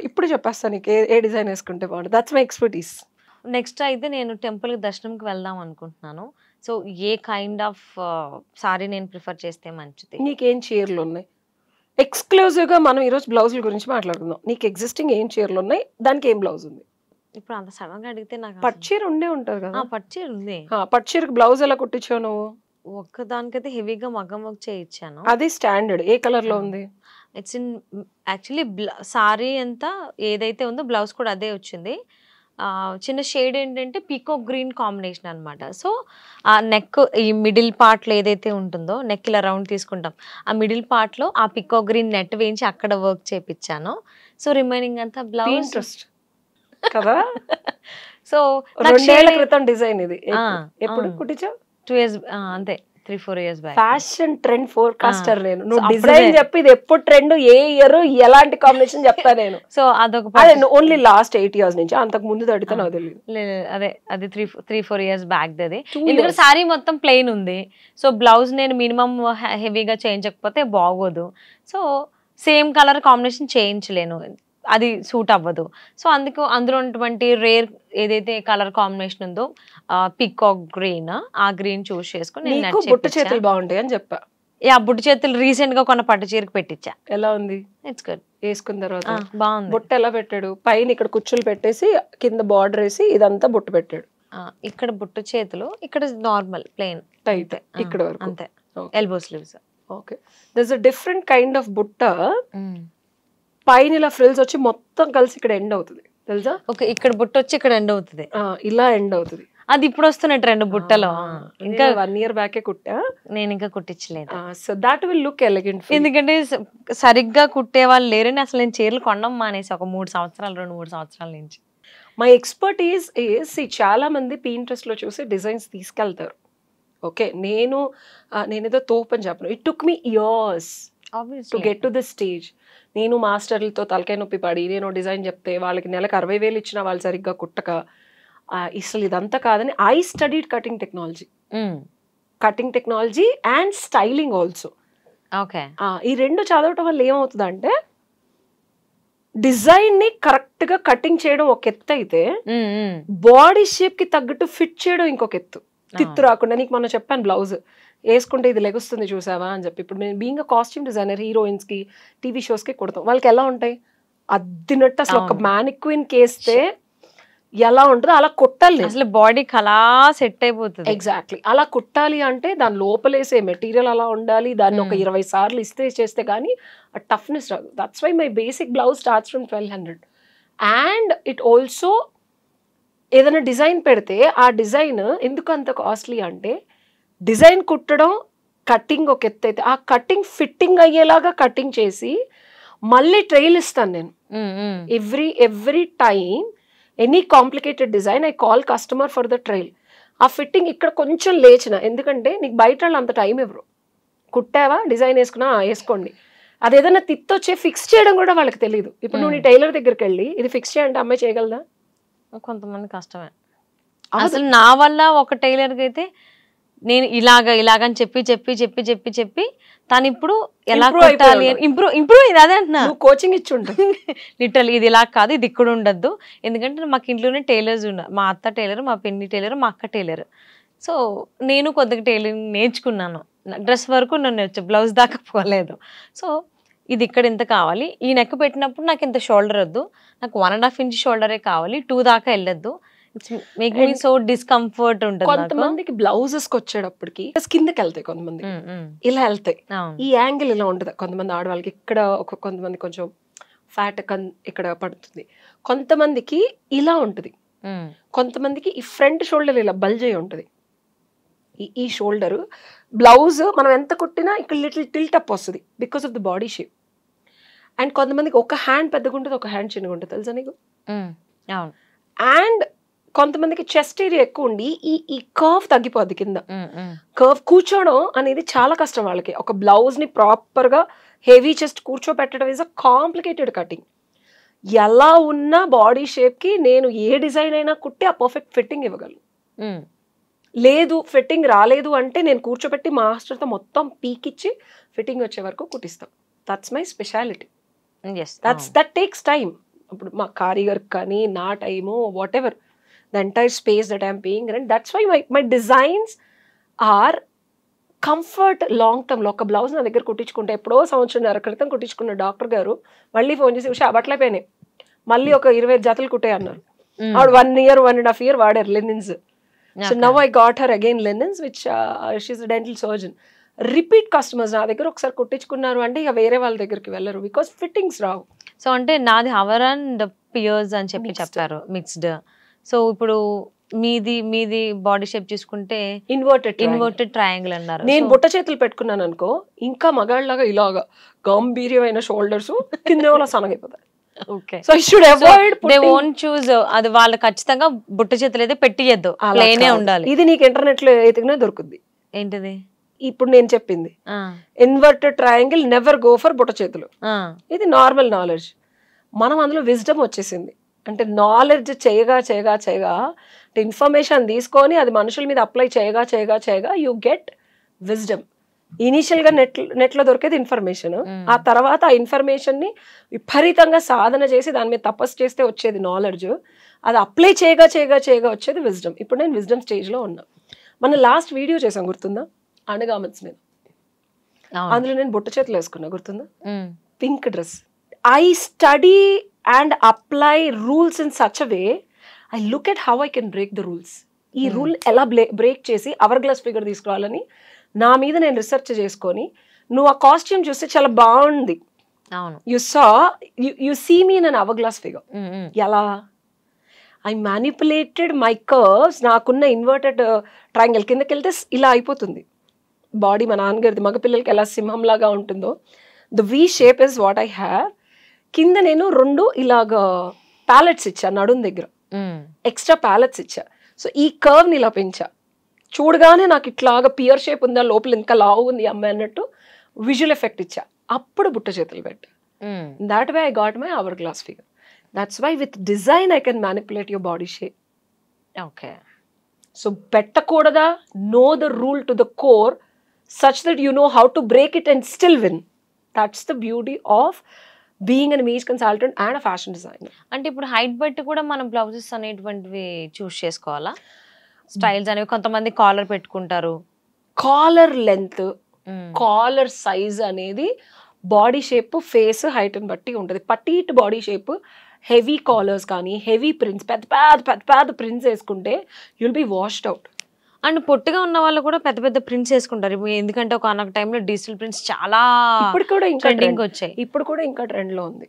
ఇప్పుడు చెప్పేస్తాను నీకు ఏ డిజైన్ వేసుకుంటే బాగుంటుంది. That's my expertise. నెక్స్ట్ అయితే నేను టెంపుల్ దర్శనంకి వెళ్దాం అనుకుంటున్నాను. So A kind of sorry నేను ప్రిఫర్ చేస్తే మంచిది? నీకేం చీరలు ఉన్నాయి ఎక్స్క్లూజివ్ గా? మనం ఈరోజు బ్లౌజుల గురించి మాట్లాడుకుందాం. నీకు ఎగ్జిస్టింగ్ ఏం చీరలు ఉన్నాయి, దానికి ఏం బ్లౌజ్ ఉంది? ఇప్పుడు అంత సడన్ గా అడిగితే నాకు పట్టుచీర ఉండే ఉంటుంది కదా. పట్టుచీర ఉంది. పట్టుచీరకు బ్లౌజ్ ఎలా కుట్టించావు నువ్వు? ఒక్కదానికైతే హెవీగా మగ్గం వర్క్ చేయించాను. అది స్టాండర్డ్. ఏ కలర్ లో ఉంది? ఇట్స్ ఇన్ యాక్చువల్లీ సారీ అంతా ఏదైతే ఉందో బ్లౌజ్ కూడా అదే వచ్చింది. చిన్న షేడ్ ఏంటంటే పీకో గ్రీన్ కాంబినేషన్ అనమాట. సో ఆ నెక్, ఈ మిడిల్ పార్ట్లో ఏదైతే ఉంటుందో, నెక్ ఇలా రౌండ్ తీసుకుంటాం, ఆ మిడిల్ పార్ట్లో ఆ పీకో గ్రీన్ నెట్ వేయించి అక్కడ వర్క్ చేయించాను. సో రిమైనింగ్ అంతా బ్లౌజ్ కదా. సో 2 ఏళ్ల క్రితం డిజైన్ ఇది. ఎప్పుడు కుట్టించావు? 2 years, అంతే 3-4 years back. Fashion trend forecaster నేను. నువ్వు డిజైన్ చెప్పి ఇది ఎప్పుడు ట్రెండ్, ఏ ఇయర్, ఎలాంటి కాంబినేషన్ చెప్తా నేను. సో అదొక ఓన్లీ లాస్ట్ 8 years నుంచి, అంతకు ముందు అడిగితే నాకు తెలియదు. అదే అది 3-4 years బ్యాక్ అది. ఎందుకంటే సారీ మొత్తం ప్లెయిన్ ఉంది. సో బ్లౌజ్ నేను మినిమం హెవీగా చేయించకపోతే బాగోదు. సో సేమ్ కలర్ కాంబినేషన్ చేయించలేను, అది సూట్ అవ్వదు. సో అందులో ఉన్నటువంటి రేర్ ఏదైతే కలర్ కాంబినేషన్ ఉందో పికాక్ గ్రీన్, ఆ గ్రీన్ చూస్ చేసుకుని బుట్ట చేతులు బాగుంటాయి అని చెప్పా. బుట్ట చేతులు రీసెంట్ గా కొన్న పట్టు చీరకు పెట్టించా. ఎలా ఉంది? It's good. వేసుకున్న తర్వాత బాగుంది. బుట్ట ఎలా పెట్టాడు? పైన ఇక్కడ కుచ్చులు పెట్టేసి కింద బార్డర్ వేసి ఇదంతా బుట్ట పెట్టాడు. ఇక్కడ బుట్ట చేతులు, ఇక్కడ నార్మల్ ప్లెయిన్ టైట్ ఇక్కడ వరకు అంతే, elbow sleeves. Okay, there is a different kind of బుట్ట. పైన ఇలా ఫ్రిల్స్ వచ్చి మొత్తం కలిసి ఇక్కడ ఎండ్ అవుతుంది, తెలుసా? ఓకే, ఇక్కడ బుట్ట వచ్చి ఇక్కడ ఎండ్ అవుతుంది, ఇలా ఎండ్ అవుతుంది. అది ఇప్పుడు వస్తున్న ట్రెండ్ బుట్టలో. ఇంకా 1 year బ్యాకే కుట్టా నేను, ఇంకా కుట్టించలేదు. So that will look elegant. ఎందుకంటే సరిగ్గా కుట్టే వాళ్ళు లేరని అసలు నేను చీరలు కొనడం మానేసి ఒక 2-3 సంవత్సరాల నుంచి. మై ఎక్స్పర్టీస్ చాలా మంది Pinterest లో చూసి డిజైన్స్ తీసుకెళ్తారు. ఓకే, నేనేదో తోపని చెప్పను. It took me years to get to this stage. నేను మాస్టర్లతో తలకాయ నొప్పి పడి నేను డిజైన్ చెప్తే వాళ్ళకి నెలకు 60,000 ఇచ్చినా వాళ్ళు సరిగ్గా కుట్టక, అసలు ఇదంతా కాదని I studied cutting technology and styling also. Okay, ఈ రెండు చదవటం వల్ల ఏమవుతుందంటే డిజైన్ ని కరెక్ట్ గా కటింగ్ చేయడం ఒక ఎత్తు అయితే బాడీ షేప్ కి తగ్గట్టు ఫిట్ చేయడం ఇంకొక ఎత్తు. తిత్తు రాకుండా, నీకు మొన్న చెప్పాను బ్లౌజ్ వేసుకుంటే ఇది లెగుస్తుంది చూసావా అని చెప్పి. ఇప్పుడు నేను బీయింగ్ కాస్ట్యూమ్ డిజైనర్, హీరోయిన్స్ కి టీవీ షోస్ కి కుడతాం. వాళ్ళకి ఎలా ఉంటాయి అద్దినట్టు, అసలు ఒక మ్యానిక్విన్ కేస్తే ఎలా ఉంటుందో అలా కుట్టాలి. అసలు బాడీకి అలా సెట్ అయిపోతుంది. ఎగ్జాక్ట్లీ, అలా కుట్టాలి అంటే దాని లోపలేసే మెటీరియల్ అలా ఉండాలి. దాన్ని ఒక 20 సార్లు ఇస్త్రీ చేస్తే కానీ ఆ టఫ్నెస్ రాదు. That's why my basic blouse starts from 1200. And it also ఏదైనా డిజైన్ పెడితే ఆ డిజైన్ ఎందుకు అంత కాస్ట్లీ అంటే డిజైన్ కుట్టడం, కటింగ్ ఒక ఎత్తు అయితే ఆ కటింగ్ ఫిట్టింగ్ అయ్యేలాగా కటింగ్ చేసి మళ్ళీ ట్రైల్ ఇస్తాను నేను. Every time any complicated design I call customer for the trial. ఆ ఫిట్టింగ్ ఇక్కడ కొంచెం లేచిన, ఎందుకంటే నీకు బయట వాళ్ళు అంత టైం ఇవ్వరు. కుట్టావా, డిజైన్ వేసుకున్నా వేసుకోండి. అదేదైనా తిత్తొచ్చే ఫిక్స్ చేయడం కూడా వాళ్ళకి తెలియదు. ఇప్పుడు నువ్వు నీ టైలర్ దగ్గరికి వెళ్ళి ఇది ఫిక్స్ చేయంటే అమ్మాయి చేయగలదా? కొంతమంది కష్టమే. అసలు నా వల్ల ఒక టైలర్కి అయితే నేను ఇలాగని చెప్పి తను ఇప్పుడు ఎలా కొట్టాలి ఇంప్రూవ్ ఇది అదే అంటున్నా. కోచింగ్ ఇచ్చి ఉంటుంది లిటరల్. ఇది ఇలా కాదు, ఇది ఇక్కడ ఉండద్దు. ఎందుకంటే మాకు ఇంట్లోనే టైలర్స్ ఉన్నారు. మా అత్త టైలర్, మా పిన్ని టైలర్, మా అక్క టైలర్. సో నేను కొద్దిగా టైలరింగ్ నేర్చుకున్నాను. డ్రెస్ వరకు నన్ను నేర్చు, బ్లౌజ్ దాకా పోలేదు. సో ఇది ఇక్కడ ఎంత కావాలి, ఈ నెక్ పెట్టినప్పుడు నాకు ఇంత షోల్డర్ వద్దు, నాకు 1.5 ఇంచ్ షోల్డరే కావాలి, 2 దాకా వెళ్ళొద్దు. మేకింగ్ సో డిస్కంఫర్ట్ ఉంటుంది. కొంతమందికి బ్లౌజెస్ కి వచ్చేటప్పటికి కిందకి వెళ్తాయి, కొంతమంది ఇలా వెళ్తాయి, ఈ యాంగిల్ ఇలా ఉంటుంది. కొంతమంది ఆడవాళ్ళకి ఇక్కడ కొంతమంది కొంచెం ఫ్యాట్ ఇక్కడ పడుతుంది, కొంతమందికి ఇలా ఉంటుంది, కొంతమందికి ఈ ఫ్రంట్ షోల్డర్ ఇలా బల్జ్ అయి ఉంటుంది. ఈ షోల్డర్ బ్లౌజ్ మనం ఎంత కుట్టినా ఇక్కడ లిటిల్ టిల్ట్ అప్ వస్తుంది because of the body shape. And కొంతమందికి ఒక హ్యాండ్ పెద్దగా ఉంటుంది, ఒక హ్యాండ్ చిన్నగా ఉంటుంది, తెలుసా నీకు? అండ్ కొంతమందికి చెస్ట్ ఏరియా ఎక్కువ ఉండి ఈ కర్వ్ తగ్గిపోద్ది కింద. కర్వ్ కూర్చోవడం అనేది చాలా కష్టం వాళ్ళకి. ఒక బ్లౌజ్ ని ప్రాపర్ గా హెవీ చెస్ట్ కూర్చోబెట్టడం ఇస్ అ కాంప్లికేటెడ్ కటింగ్. ఎలా ఉన్న బాడీ షేప్ కి నేను ఏ డిజైన్ అయినా కుట్టి ఆ పర్ఫెక్ట్ ఫిట్టింగ్ ఇవ్వగలను. లేదు ఫిట్టింగ్ రాలేదు అంటే నేను కూర్చోబెట్టి మాస్టర్తో మొత్తం పీకిచ్చి ఫిట్టింగ్ వచ్చే వరకు కుట్టిస్తాం. That's my speciality. That takes time. ఇప్పుడు మా కారీగర్ కానీ నా time whatever the entire space that I'm paying rent. That's why my designs are comfort long టర్మ్లో. ఒక బ్లౌజ్ నా దగ్గర కుట్టించుకుంటే ఎప్పుడో 1.5 సంవత్సరం క్రితం కుట్టించుకున్న డాక్టర్ గారు మళ్ళీ ఫోన్ చేసి ఉషా బట్టలైపోయినాయి, మళ్ళీ ఒక 20 జతలు కుట్టే అన్నారు. ఆవిడ 1 year 1.5 year వాడారు linens. So now I got her again linens, which she's a dental surgeon. Repeat customers నా దగ్గర ఒకసారి కుట్టించుకున్నారు అంటే ఇక వేరే వాళ్ళ దగ్గరికి వెళ్ళరు బికాస్ ఫిట్టింగ్స్ రావు. సో అంటే నాది హవర్ అండ్ పియర్స్ అని చెప్పి చెప్పారు, మిక్స్డ్. సో ఇప్పుడు మీది బాడీ షేప్ చూసుకుంటే ఇన్వర్టెడ్ ట్రయాంగిల్ అన్నారు. నేను బుట్ట చేతులు పెట్టుకున్నాను అనుకో, ఇంకా మగాళ్ళలాగా ఇలాగా గంభీర్యమైన షోల్డర్స్ కింద వాళ్ళ సనగైపోతాయి. So I should avoid. They won't choose. అది వాళ్ళు ఖచ్చితంగా బుట్ట చేతులు అయితే పెట్టియద్దు, ప్లేనే ఉండాలి. ఇది నీకు ఇంటర్నెట్ లో ఎతికినా దొరుకుద్ది. ఏంటిది ఇప్పుడు నేను చెప్పింది? Inverted triangle, never go for బుట్ట చేతులు. ఇది నార్మల్ నాలెడ్జ్. మనం అందులో విజ్డమ్ వచ్చేసింది. అంటే నాలెడ్జ్ చేయగా అంటే ఇన్ఫర్మేషన్ తీసుకొని అది మనుషుల మీద అప్లై చేయగా యూ గెట్ విజ్డమ్. ఇనీషియల్ గా నెట్లో దొరికేది ఇన్ఫర్మేషన్. ఆ తర్వాత ఆ ఇన్ఫర్మేషన్ ని విపరీతంగా సాధన చేసి దాని మీద తపస్సు చేస్తే వచ్చేది నాలెడ్జ్. అది అప్లై చేయగా వచ్చేది విజ్డమ్. ఇప్పుడు నేను విజ్డమ్ స్టేజ్ లో ఉన్నా. మన లాస్ట్ వీడియో చేసాం, గుర్తుందా? అండర్గార్మెంట్స్ మీద. అందులో నేను బుట్ట చేతులు వేసుకున్నా, గుర్తుందా? Pink dress. I study and apply rules in such a way. I look at how I can break the rules. ఈ రూల్ ఎలా బ్రేక్ చేసి అవర్ గ్లాస్ ఫిగర్ తీసుకురావాలని నా మీద నేను రీసెర్చ్ చేసుకొని, నువ్వు ఆ కాస్ట్యూమ్ చూస్తే చాలా బాగుంది, you see me in an hourglass figure. ఎలా? I manipulated my curves. నాకున్న ఇన్వర్టెడ్ ట్రయాంగిల్ కిందకి వెళ్తే ఇలా అయిపోతుంది బాడీ. మా నాన్నగారిది మగపిల్లలకి ఎలా సింహం లాగా ఉంటుందో, the V shape is what I have. కింద నేను 2 ఇలాగా ప్యాలెట్స్ ఇచ్చాను నడుం దగ్గర. ఎక్స్ట్రా ప్యాలెట్స్ ఇచ్చా. సో ఈ కర్వ్ని ఇలా పెంచా, చూడగానే నాకు ఇట్లాగా పియర్ షేప్ ఉందా, లోపల ఇంకా లావు ఉంది అమ్మాయి అన్నట్టు విజువల్ ఎఫెక్ట్ ఇచ్చా. అప్పుడు బుట్ట చేతులు పెట్టా. That way I got my hourglass figure. That's why with design I can manipulate your body shape. Okay. So పెట్టకూడదా, no the rule to the core such that you know how to break it and still win. That's the beauty of being an image consultant and a fashion designer. అంటే ఇప్పుడు height బట్టి కూడా మనం blouses అనేటువంటివి చూస్ చేసుకోవాలా? Styles అనేవి కొంతమంది caller పెట్టుకుంటారు. కాలర్ లెంత్, కాలర్ సైజ్ అనేది బాడీ షేప్, ఫేస్ హైట్ని బట్టి ఉంటుంది. పటీట్ బాడీ షేప్, హెవీ కాలర్స్ కానీ హెవీ ప్రింట్స్, పెద్ద ప్రింట్స్ వేసుకుంటే you'll be washed out. And పొట్టిగా ఉన్న వాళ్ళు కూడా పెద్ద పెద్ద ప్రింట్స్ వేసుకుంటారు. ఎందుకంటే ఒక అన్న టైంలో డిజిటల్ ప్రింట్స్ చాలా ఇప్పుడు కూడా ఇంకా ట్రెండింగ్ వచ్చాయి. ఇప్పుడు కూడా ఇంకా ట్రెండ్ లో ఉంది.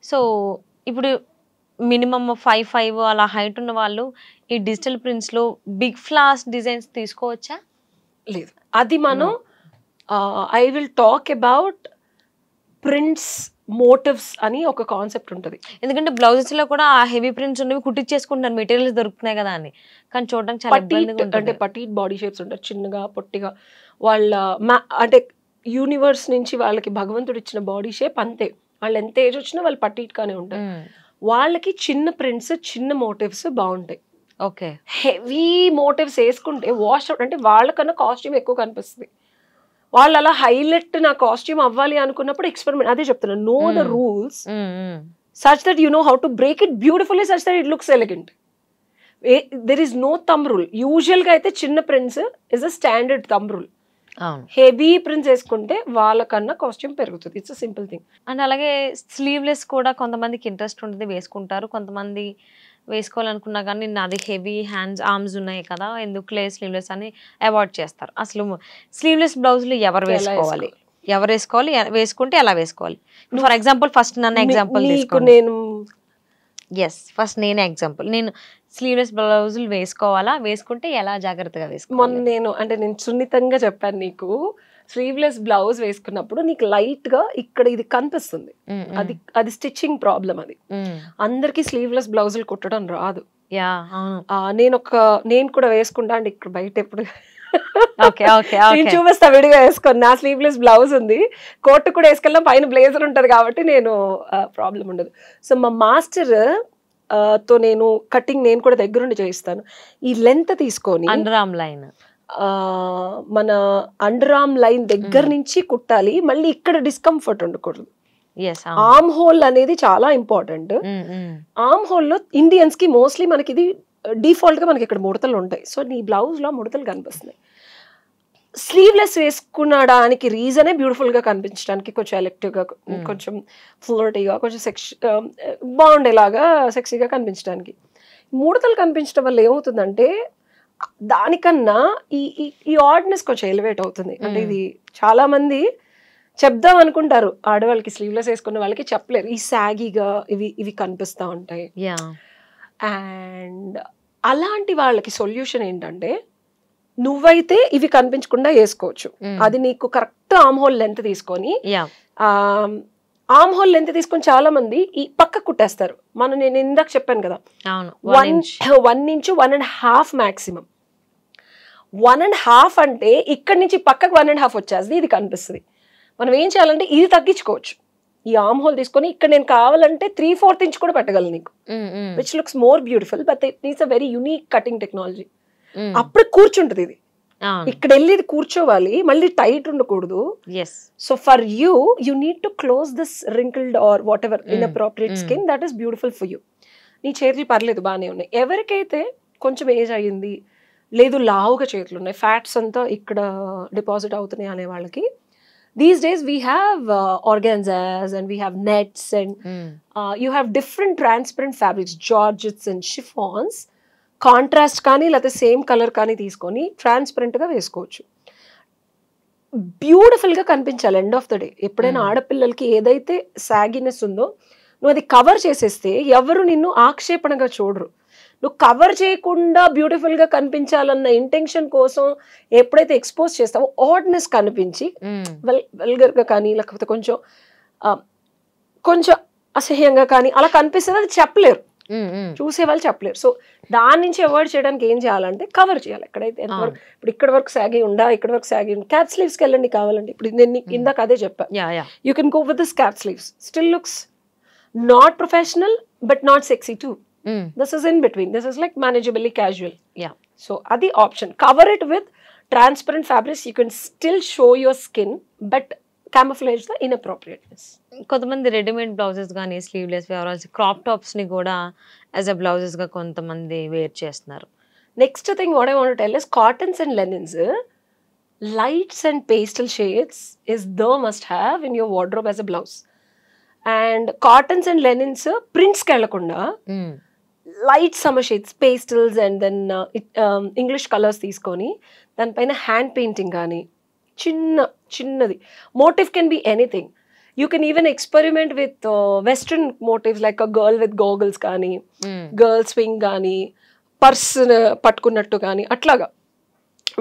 సో ఇప్పుడు మినిమం 5'5" అలా హైట్ ఉన్న వాళ్ళు ఈ డిజిటల్ ప్రింట్స్ లో బిగ్ ఫ్లాస్ డిజైన్స్ తీసుకోవచ్చా? లేదు, అది మనం I will talk about prints motifs అని ఒక కాన్సెప్ట్ ఉంటుంది. ఎందుకంటే బ్లౌజెస్ లో కూడా ఆ హెవీ ప్రింట్స్ ఉన్నవి కుట్టించేసుకుంటారు, మెటీరియల్స్ దొరుకుతున్నాయి కదా అని. కానీ చూడడానికి చాలా ఇబ్బందిగా ఉంటుంది. అంటే పటీట్ బాడీ షేప్స్ ఉంటారు, చిన్నగా పొట్టిగా. వాళ్ళ అంటే యూనివర్స్ నుంచి వాళ్ళకి భగవంతుడు ఇచ్చిన బాడీ షేప్ అంతే. వాళ్ళు ఎంత ఏజ్ వచ్చినా వాళ్ళు పటీట్ గానే ఉంటారు. వాళ్ళకి చిన్న ప్రింట్స్, చిన్న మోటివ్స్ బాగుంటాయి. ఓకే. హెవీ మోటివ్స్ వేసుకుంటే వాష్ అవుట్, అంటే వాళ్ళకన్నా కాస్ట్యూమ్ ఎక్కువ కనిపిస్తుంది. వాళ్ళు అలా హైలైట్ నా కాస్ట్యూమ్ అవ్వాలి అనుకున్నప్పుడు ఎక్స్పెరిమెంట్. అదే చెప్తున్నాను, know the rules such that you know how to break it beautifully such that it looks elegant. There is no thumb rule. Usual గా అయితే చిన్న prints is a standard thumb rule. Heavy prints వేసుకుంటే వాళ్ళకన్నా costume పెరుగుతుంది. It's a simple thing. And అలాగే sleeveless కూడా కొంతమందికి interest ఉంటుంది, వేసుకుంటారు. కొంతమంది వేసుకోవాలనుకున్నా కానీ నాది హెవీ హ్యాండ్స్, ఆర్మ్స్ ఉన్నాయి కదా, ఎందుకులే స్లీవ్లెస్ అని అవాయిడ్ చేస్తారు. అసలు స్లీవ్లెస్ బ్లౌజులు ఎవరు వేసుకోవాలి, వేసుకుంటే ఎలా వేసుకోవాలి? ఫర్ ఎగ్జాంపుల్ ఫస్ట్ నన్ను ఎగ్జాంపుల్ నేను ఫస్ట్ నేనే ఎగ్జాంపుల్, నేను స్లీవ్లెస్ బ్లౌజులు వేసుకోవాలా, వేసుకుంటే ఎలా జాగ్రత్తగా వేసుకోవాలి? నేను సున్నితంగా చెప్పాను నీకు. స్లీవ్లెస్ బ్లౌజ్ వేసుకున్నప్పుడు నీకు లైట్ గా ఇక్కడ ఇది కనిపిస్తుంది, అది స్టిచ్చింగ్ ప్రాబ్లం. అది అందరికి స్లీవ్లెస్ బ్లౌజులు కుట్టడం రాదు. నేను కూడా వేసుకుంటా అండి ఇక్కడ బయట ఎప్పుడు నేను చూపిస్తా, విడిగా వేసుకొని. నా స్లీవ్లెస్ బ్లౌజ్ ఉంది, కోట్ కూడా వేసుకెళ్ళినా పైన బ్లేజర్ ఉంటది కాబట్టి నేను ప్రాబ్లం ఉండదు. సో మా మాస్టర్ తో నేను కటింగ్ నేను కూడా దగ్గరుండి చేయిస్తాను. ఈ లెంత్ తీసుకొని అండర్ ఆర్మ్ లైన్, మన అండర్ ఆర్మ్ లైన్ దగ్గర నుంచి కుట్టాలి. మళ్ళీ ఇక్కడ డిస్కంఫర్ట్ ఉండకూడదు. ఆర్మ్ హోల్ అనేది చాలా ఇంపార్టెంట్. ఆర్మ్ హోల్ లో ఇండియన్స్ కి మోస్ట్లీ మనకి ఇది డిఫాల్ట్ గా మనకి ఇక్కడ ముడతలు ఉంటాయి. సో నీ బ్లౌజ్ లో ముడతలు కనిపిస్తున్నాయి. స్లీవ్లెస్ వేసుకునడానికి రీజనే బ్యూటిఫుల్ గా కనిపించడానికి, కొంచెం ఎలెక్టివ్ గా, కొంచెం ఫ్లోరిటీగా, కొంచెం బాగుండేలాగా సెక్సీగా కనిపించడానికి. ముడతలు కనిపించడం వల్ల ఏమవుతుందంటే దానికన్నా ఈ ఆర్డ్నెస్ కొంచెం ఎలివేట్ అవుతుంది. అంటే ఇది చాలా మంది చెప్దాం అనుకుంటారు, ఆడవాళ్ళకి స్లీవ్లెస్ వేసుకున్న వాళ్ళకి చెప్పలేరు. ఈ సాగీగా ఇవి కనిపిస్తూ ఉంటాయి. అండ్ అలాంటి వాళ్ళకి సొల్యూషన్ ఏంటంటే, నువ్వైతే ఇవి కనిపించకుండా వేసుకోవచ్చు. అది నీకు కరెక్ట్ ఆర్మ్ హోల్ లెంత్ తీసుకొని, ఆర్మ్ హోల్ లెంత్ తీసుకొని చాలా మంది ఈ పక్క కుట్టేస్తారు. నేను ఇందాక చెప్పాను కదా, 1 ఇంచ్ 1.5 మాక్సిమం. 1.5 అంటే ఇక్కడ నుంచి పక్కకు 1.5 వచ్చేది, ఇది కనిపిస్తుంది. మనం ఏం చేయాలంటే ఇది తగ్గించుకోవచ్చు. ఈ ఆర్మ్ హోల్ తీసుకొని ఇక్కడ నేను కావాలంటే 3/4 ఇంచ్ కూడా పెట్టగలను నీకు, which looks more beautiful. But it needs a very unique cutting technology. అప్పుడు కూర్చుంటుంది ఇది, ఇక్కడ వెళ్ళి ఇది కూర్చోవాలి, మళ్ళీ టైట్ ఉండకూడదు. So for you need to close this wrinkled or whatever inappropriate skin that is beautiful for you. నీ చేతులు పర్లేదు, బాగానే ఉన్నాయి. ఎవరికైతే కొంచెం ఏజ్ అయ్యింది, లేదు లావుగా చేతులు ఉన్నాయి, ఫ్యాట్స్ అంతా ఇక్కడ డిపాజిట్ అవుతున్నాయి అనే వాళ్ళకి, these days we have organzas and we have nets and you have different transparent fabrics, georgettes and chiffons. Contrast కానీ లేకపోతే సేమ్ కలర్ కానీ తీసుకొని ట్రాన్స్పరెంట్గా వేసుకోవచ్చు. బ్యూటిఫుల్గా కనిపించాలి ఎండ్ ఆఫ్ ద డే. ఎప్పుడైనా ఆడపిల్లలకి ఏదైతే సాగినెస్ ఉందో నువ్వు అది కవర్ చేసేస్తే ఎవరు నిన్ను ఆక్షేపణగా చూడరు. నువ్వు కవర్ చేయకుండా బ్యూటిఫుల్గా కనిపించాలన్న ఇంటెన్షన్ కోసం ఎప్పుడైతే ఎక్స్పోజ్ చేస్తావో ఆడ్నెస్ కనిపించి వెల్గర్గా కానీ లేకపోతే కొంచెం అసహ్యంగా కానీ అలా కనిపిస్తుంది. అది చెప్పలేరు. చూసే వాళ్ళు చెప్పలేరు. సో దాని నుంచి అవాయిడ్ చేయడానికి ఏం చేయాలంటే కవర్ చేయాలి. ఎక్కడైతే ఎంతవరకు ఇప్పుడు ఇక్కడ వరకు సాగి ఉండా, ఇక్కడ వరకు సాగి ఉండి క్యాప్ స్లీవ్స్కి వెళ్ళండి కావాలంటే. ఇప్పుడు నేను ఇందాక అదే చెప్పాను, you can go with this cap sleeves, still looks not professional but not sexy too. This is in between, this is like manageably casual. So అది option. Cover it with transparent fabrics, you can still show your skin but camouflage the inappropriateness. కొంతమంది readymade blouses కానీ sleeveless crop tops ని కూడా as a blouses గా కొంతమంది wear చేస్తున్నారు. Next thing what I want to tell is cottons and linens, lights and pastel shades is the must have in your wardrobe as a blouse. And cottons and linens prints kelakunda light summer shades, pastels and then English colors తీసుకొని దానిపైన hand painting కానీ చిన్నది motif can be anything. You can even experiment with western motifs like a girl with goggles కానీ girl swing కానీ purse పట్టుకున్నట్టు కానీ అట్లాగా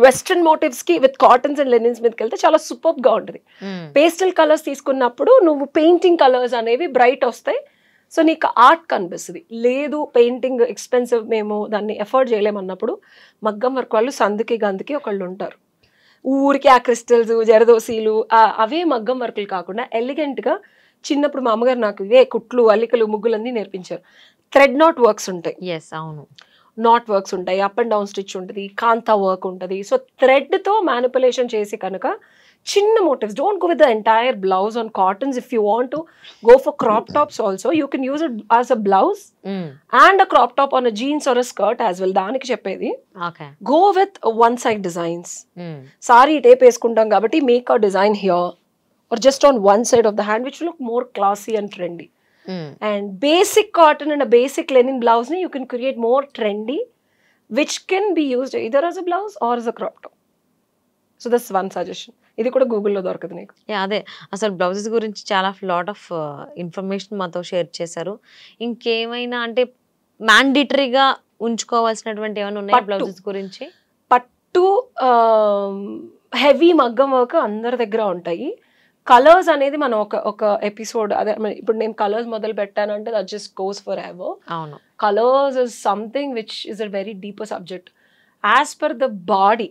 western motifs కి with cottons and linens మీదకి వెళ్తే చాలా సూపర్ గా ఉంటుంది. పేస్టల్ కలర్స్ తీసుకున్నప్పుడు నువ్వు పెయింటింగ్ కలర్స్ అనేవి బ్రైట్ వస్తాయి. సో నీకు ఆర్ట్ కనిపిస్తుంది. లేదు పెయింటింగ్ ఎక్స్పెన్సివ్, మేము దాన్ని ఎఫర్ట్ చేయలేమన్నప్పుడు మగ్గం వర్క్ వాళ్ళు సందుకి గందుకి ఒకళ్ళు ఉంటారు. ఊరికి ఆ క్రిస్టల్స్ జరదోసీలు అవే మగ్గం వర్కులు కాకుండా ఎలిగెంట్గా చిన్నప్పుడు మా అమ్మగారు నాకు ఇవే కుట్లు అల్లికలు ముగ్గులన్నీ నేర్పించారు. థ్రెడ్ నాట్ వర్క్స్ ఉంటాయి, అవును నాట్ వర్క్స్ ఉంటాయి, అప్ అండ్ డౌన్ స్టిచ్ ఉంటుంది, కాంతా వర్క్ ఉంటుంది. సో థ్రెడ్తో మ్యానిపులేషన్ చేసి కనుక చిన్న motifs, don't go with the entire blouse on cottons. If you want to go for crop tops also, you can use it as a blouse and a crop top on a jeans or a skirt as well. దానికి చెప్పేది go with one side designs. Sorry tape వేసుకుంటాం కాబట్టి make a design here or just on one side of the hand which will look more classy and trendy. And basic cotton and a basic linen blouse you can create more trendy, which can be used either as a blouse or as a crop top. So that's one suggestion. ఇది కూడా గూగుల్లో దొరకదు నీకు. అదే అసలు blouses గురించి చాలా lot of information మాతో షేర్ చేశారు. ఇంకేమైనా అంటే మ్యాండేటరీగా ఉంచుకోవాల్సినటువంటి ఏమైనా ఉన్నాయి బ్లౌజెస్ గురించి? పట్టు హెవీ మగ్గం వర్క్ అందరి దగ్గర ఉంటాయి. కలర్స్ అనేది మనం ఒక ఎపిసోడ్, అదే ఇప్పుడు నేను కలర్స్ మొదలు పెట్టానంటే that just goes forever. అవును, colours is something which is a very deeper subject as per the body.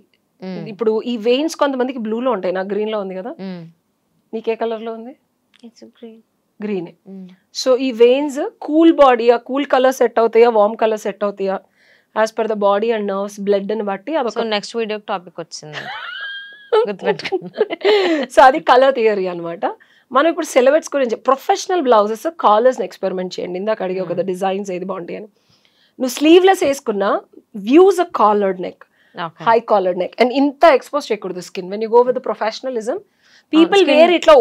ఇప్పుడు ఈ వెయిన్స్ కొంతమందికి బ్లూలో ఉంటాయి, నాకు గ్రీన్ లో ఉంది కదా, నీకే కలర్ లో ఉంది? గ్రీన్. సో ఈ వెయిన్స్ కూల్ బాడీ, ఆ కూల్ కలర్ సెట్ అవుతాయా వార్మ్ కలర్ సెట్ అవుతాయా as per the body and nerves blood ని బట్టి అదొక నెక్స్ట్ వీడియో టాపిక్ వచ్చింది. సో అది కలర్ థియరీ అనమాట. మనం ఇప్పుడు సిలబెట్స్ గురించి ప్రొఫెషనల్ బ్లౌజెస్ కాలర్స్ ఎక్స్పెరిమెంట్ చేయండి. ఇందాక అడిగే కదా డిజైన్స్ ఏది బాగుంటాయి అని. నువ్వు స్లీవ్లెస్ వేసుకున్నా use a collared neck, high collared neck, and ఇంత ఎక్స్పోజ్ చేయకూడదు skin. When you go with professionalism people where ఇట్లా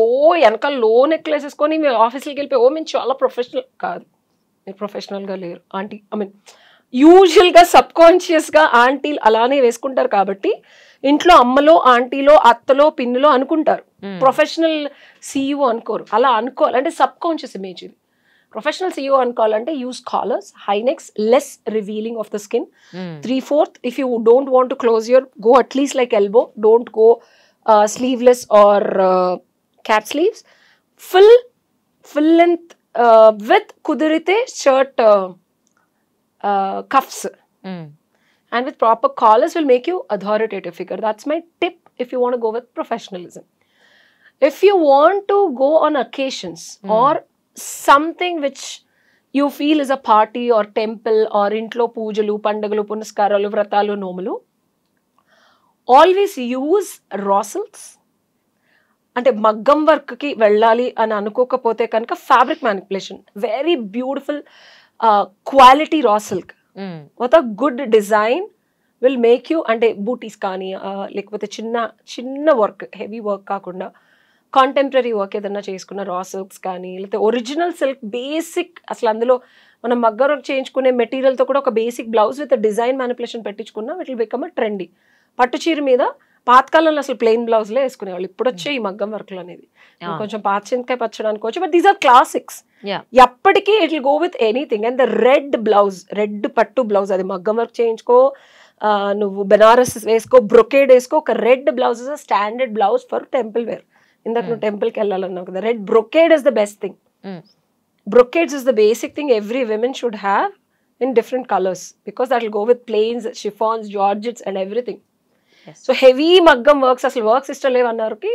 వెనకాల లో నెక్లెస్ వేసుకొని మీరు ఆఫీస్కి వెళ్ళిపోయి మేము చాలా ప్రొఫెషనల్ కాదు. మీరు ప్రొఫెషనల్గా లేరు ఆంటీ. ఐ మీన్ యూజువల్గా సబ్ కాన్షియస్గా ఆంటీలు అలానే వేసుకుంటారు కాబట్టి ఇంట్లో అమ్మలో ఆంటీలో అత్తలో పిన్నులో అనుకుంటారు. ప్రొఫెషనల్ సీఈఓ అనుకోరు. అలా అనుకోవాలి అంటే సబ్ కాన్షియస్ ఇమేజ్ ఇది. ప్రొఫెషనల్ సీఈఓ అనుకోవాలంటే use collars, high necks, less revealing of the skin. 3/4 if you don't want to close your, go at least like elbow. Don't go sleeveless or cap sleeves. Full length with kudirite shirt cuffs and with proper collars will make you authoritative figure. That's my tip if you want to go with professionalism. If you want to go on occasions or something which you feel is a party or temple or intlo పూజలు పండుగలు పునస్కారాలు వ్రతాలు నోములు, always use రా silks. అంటే మగ్గం వర్క్కి వెళ్ళాలి అని అనుకోకపోతే కనుక fabric manipulation, very beautiful quality raw silk with a good design will make you, అంటే బూటీస్ కానీ లేకపోతే చిన్న వర్క్, హెవీ వర్క్ కాకుండా కాంటెంపరీ వర్క్ ఏదన్నా చేసుకున్న రా సిల్క్స్ కానీ, లేకపోతే ఒరిజినల్ సిల్క్ బేసిక్, అసలు అందులో మనం మగ్గం వర్క్ చేయించుకునే మెటీరియల్తో కూడా ఒక basic blouse with design manipulation పెట్టించుకున్నా it will become a trendy. పట్టు చీర మీద పాతకాలంలో అసలు ప్లెయిన్ బ్లౌజ్లే వేసుకునేవాళ్ళు. ఇప్పుడు వచ్చే ఈ మగ్గం వర్క్లు అనేది కొంచెం పాత చింతకాయ పచ్చడి అనుకోవచ్చు, బట్ దీస్ ఆర్ క్లాసిక్స్. ఎప్పటికీ it will go with anything. And the red blouse, red పట్టు బ్లౌజ్, అది మగ్గం వర్క్ చేయించుకో, నువ్వు బెనారస్ వేసుకో, బ్రొకేడ్ వేసుకో, ఒక red blouse is a standard blouse for temple wear. ఇందాక నువ్వు టెంపుల్కి వెళ్ళాలన్నావు కదా, red brocade is the best thing. brocades is the basic thing every woman should have in different colors, because that will go with plains, chiffons, georgettes and everything. Yes. So heavy maggam works, asalu works iష్టం లేవన్నారుకి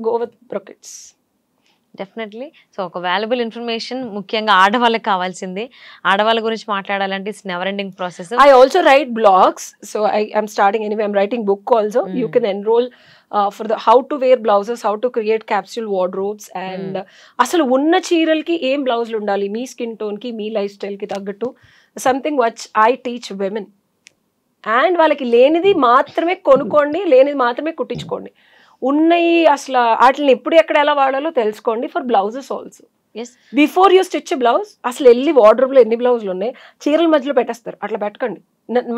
go with brocades. Definitely. So ఒక valuable information ముఖ్యంగా ఆడవాళ్ళకి కావాల్సింది. ఆడవాళ్ళ గురించి మాట్లాడాలంటే it's never ending process. I also write blogs, so I'm starting anyway. I'm writing book also. You can enroll for the how to wear blouses, how to create capsule wardrobes, and అసలు ఉన్న చీరలకి ఏం బ్లౌజులు ఉండాలి మీ skin tone కి, మీ life style కి తగ్గట్టు, something which I teach women. And వాళ్ళకి లేనిది మాత్రమే కొనుక్కోండి, లేనిది మాత్రమే కుట్టించుకోండి. ఉన్నాయి అసలు వాటిని ఎప్పుడు ఎక్కడ ఎలా వాడాలో తెలుసుకోండి. For blouses also, before you stitch blouse అసలు వెళ్ళి వార్డ్రోబ్లో ఎన్ని బ్లౌజులు ఉన్నాయి చీరల మధ్యలో పెట్టేస్తారు, అట్లా పెట్టకండి.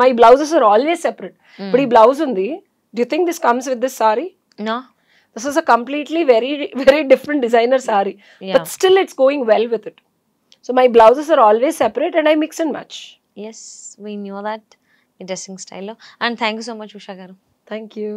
My blouses are always separate. ఇప్పుడు ఈ బ్లౌజ్ ఉంది, do you think this comes with this sari? This is a completely very very different designer sari, but still it's going well with it. So my blouses are always separate and I mix and match. Yes, we knew that మీ dressing స్టైల్లో. And thank you so much Usha గారు. Thank you.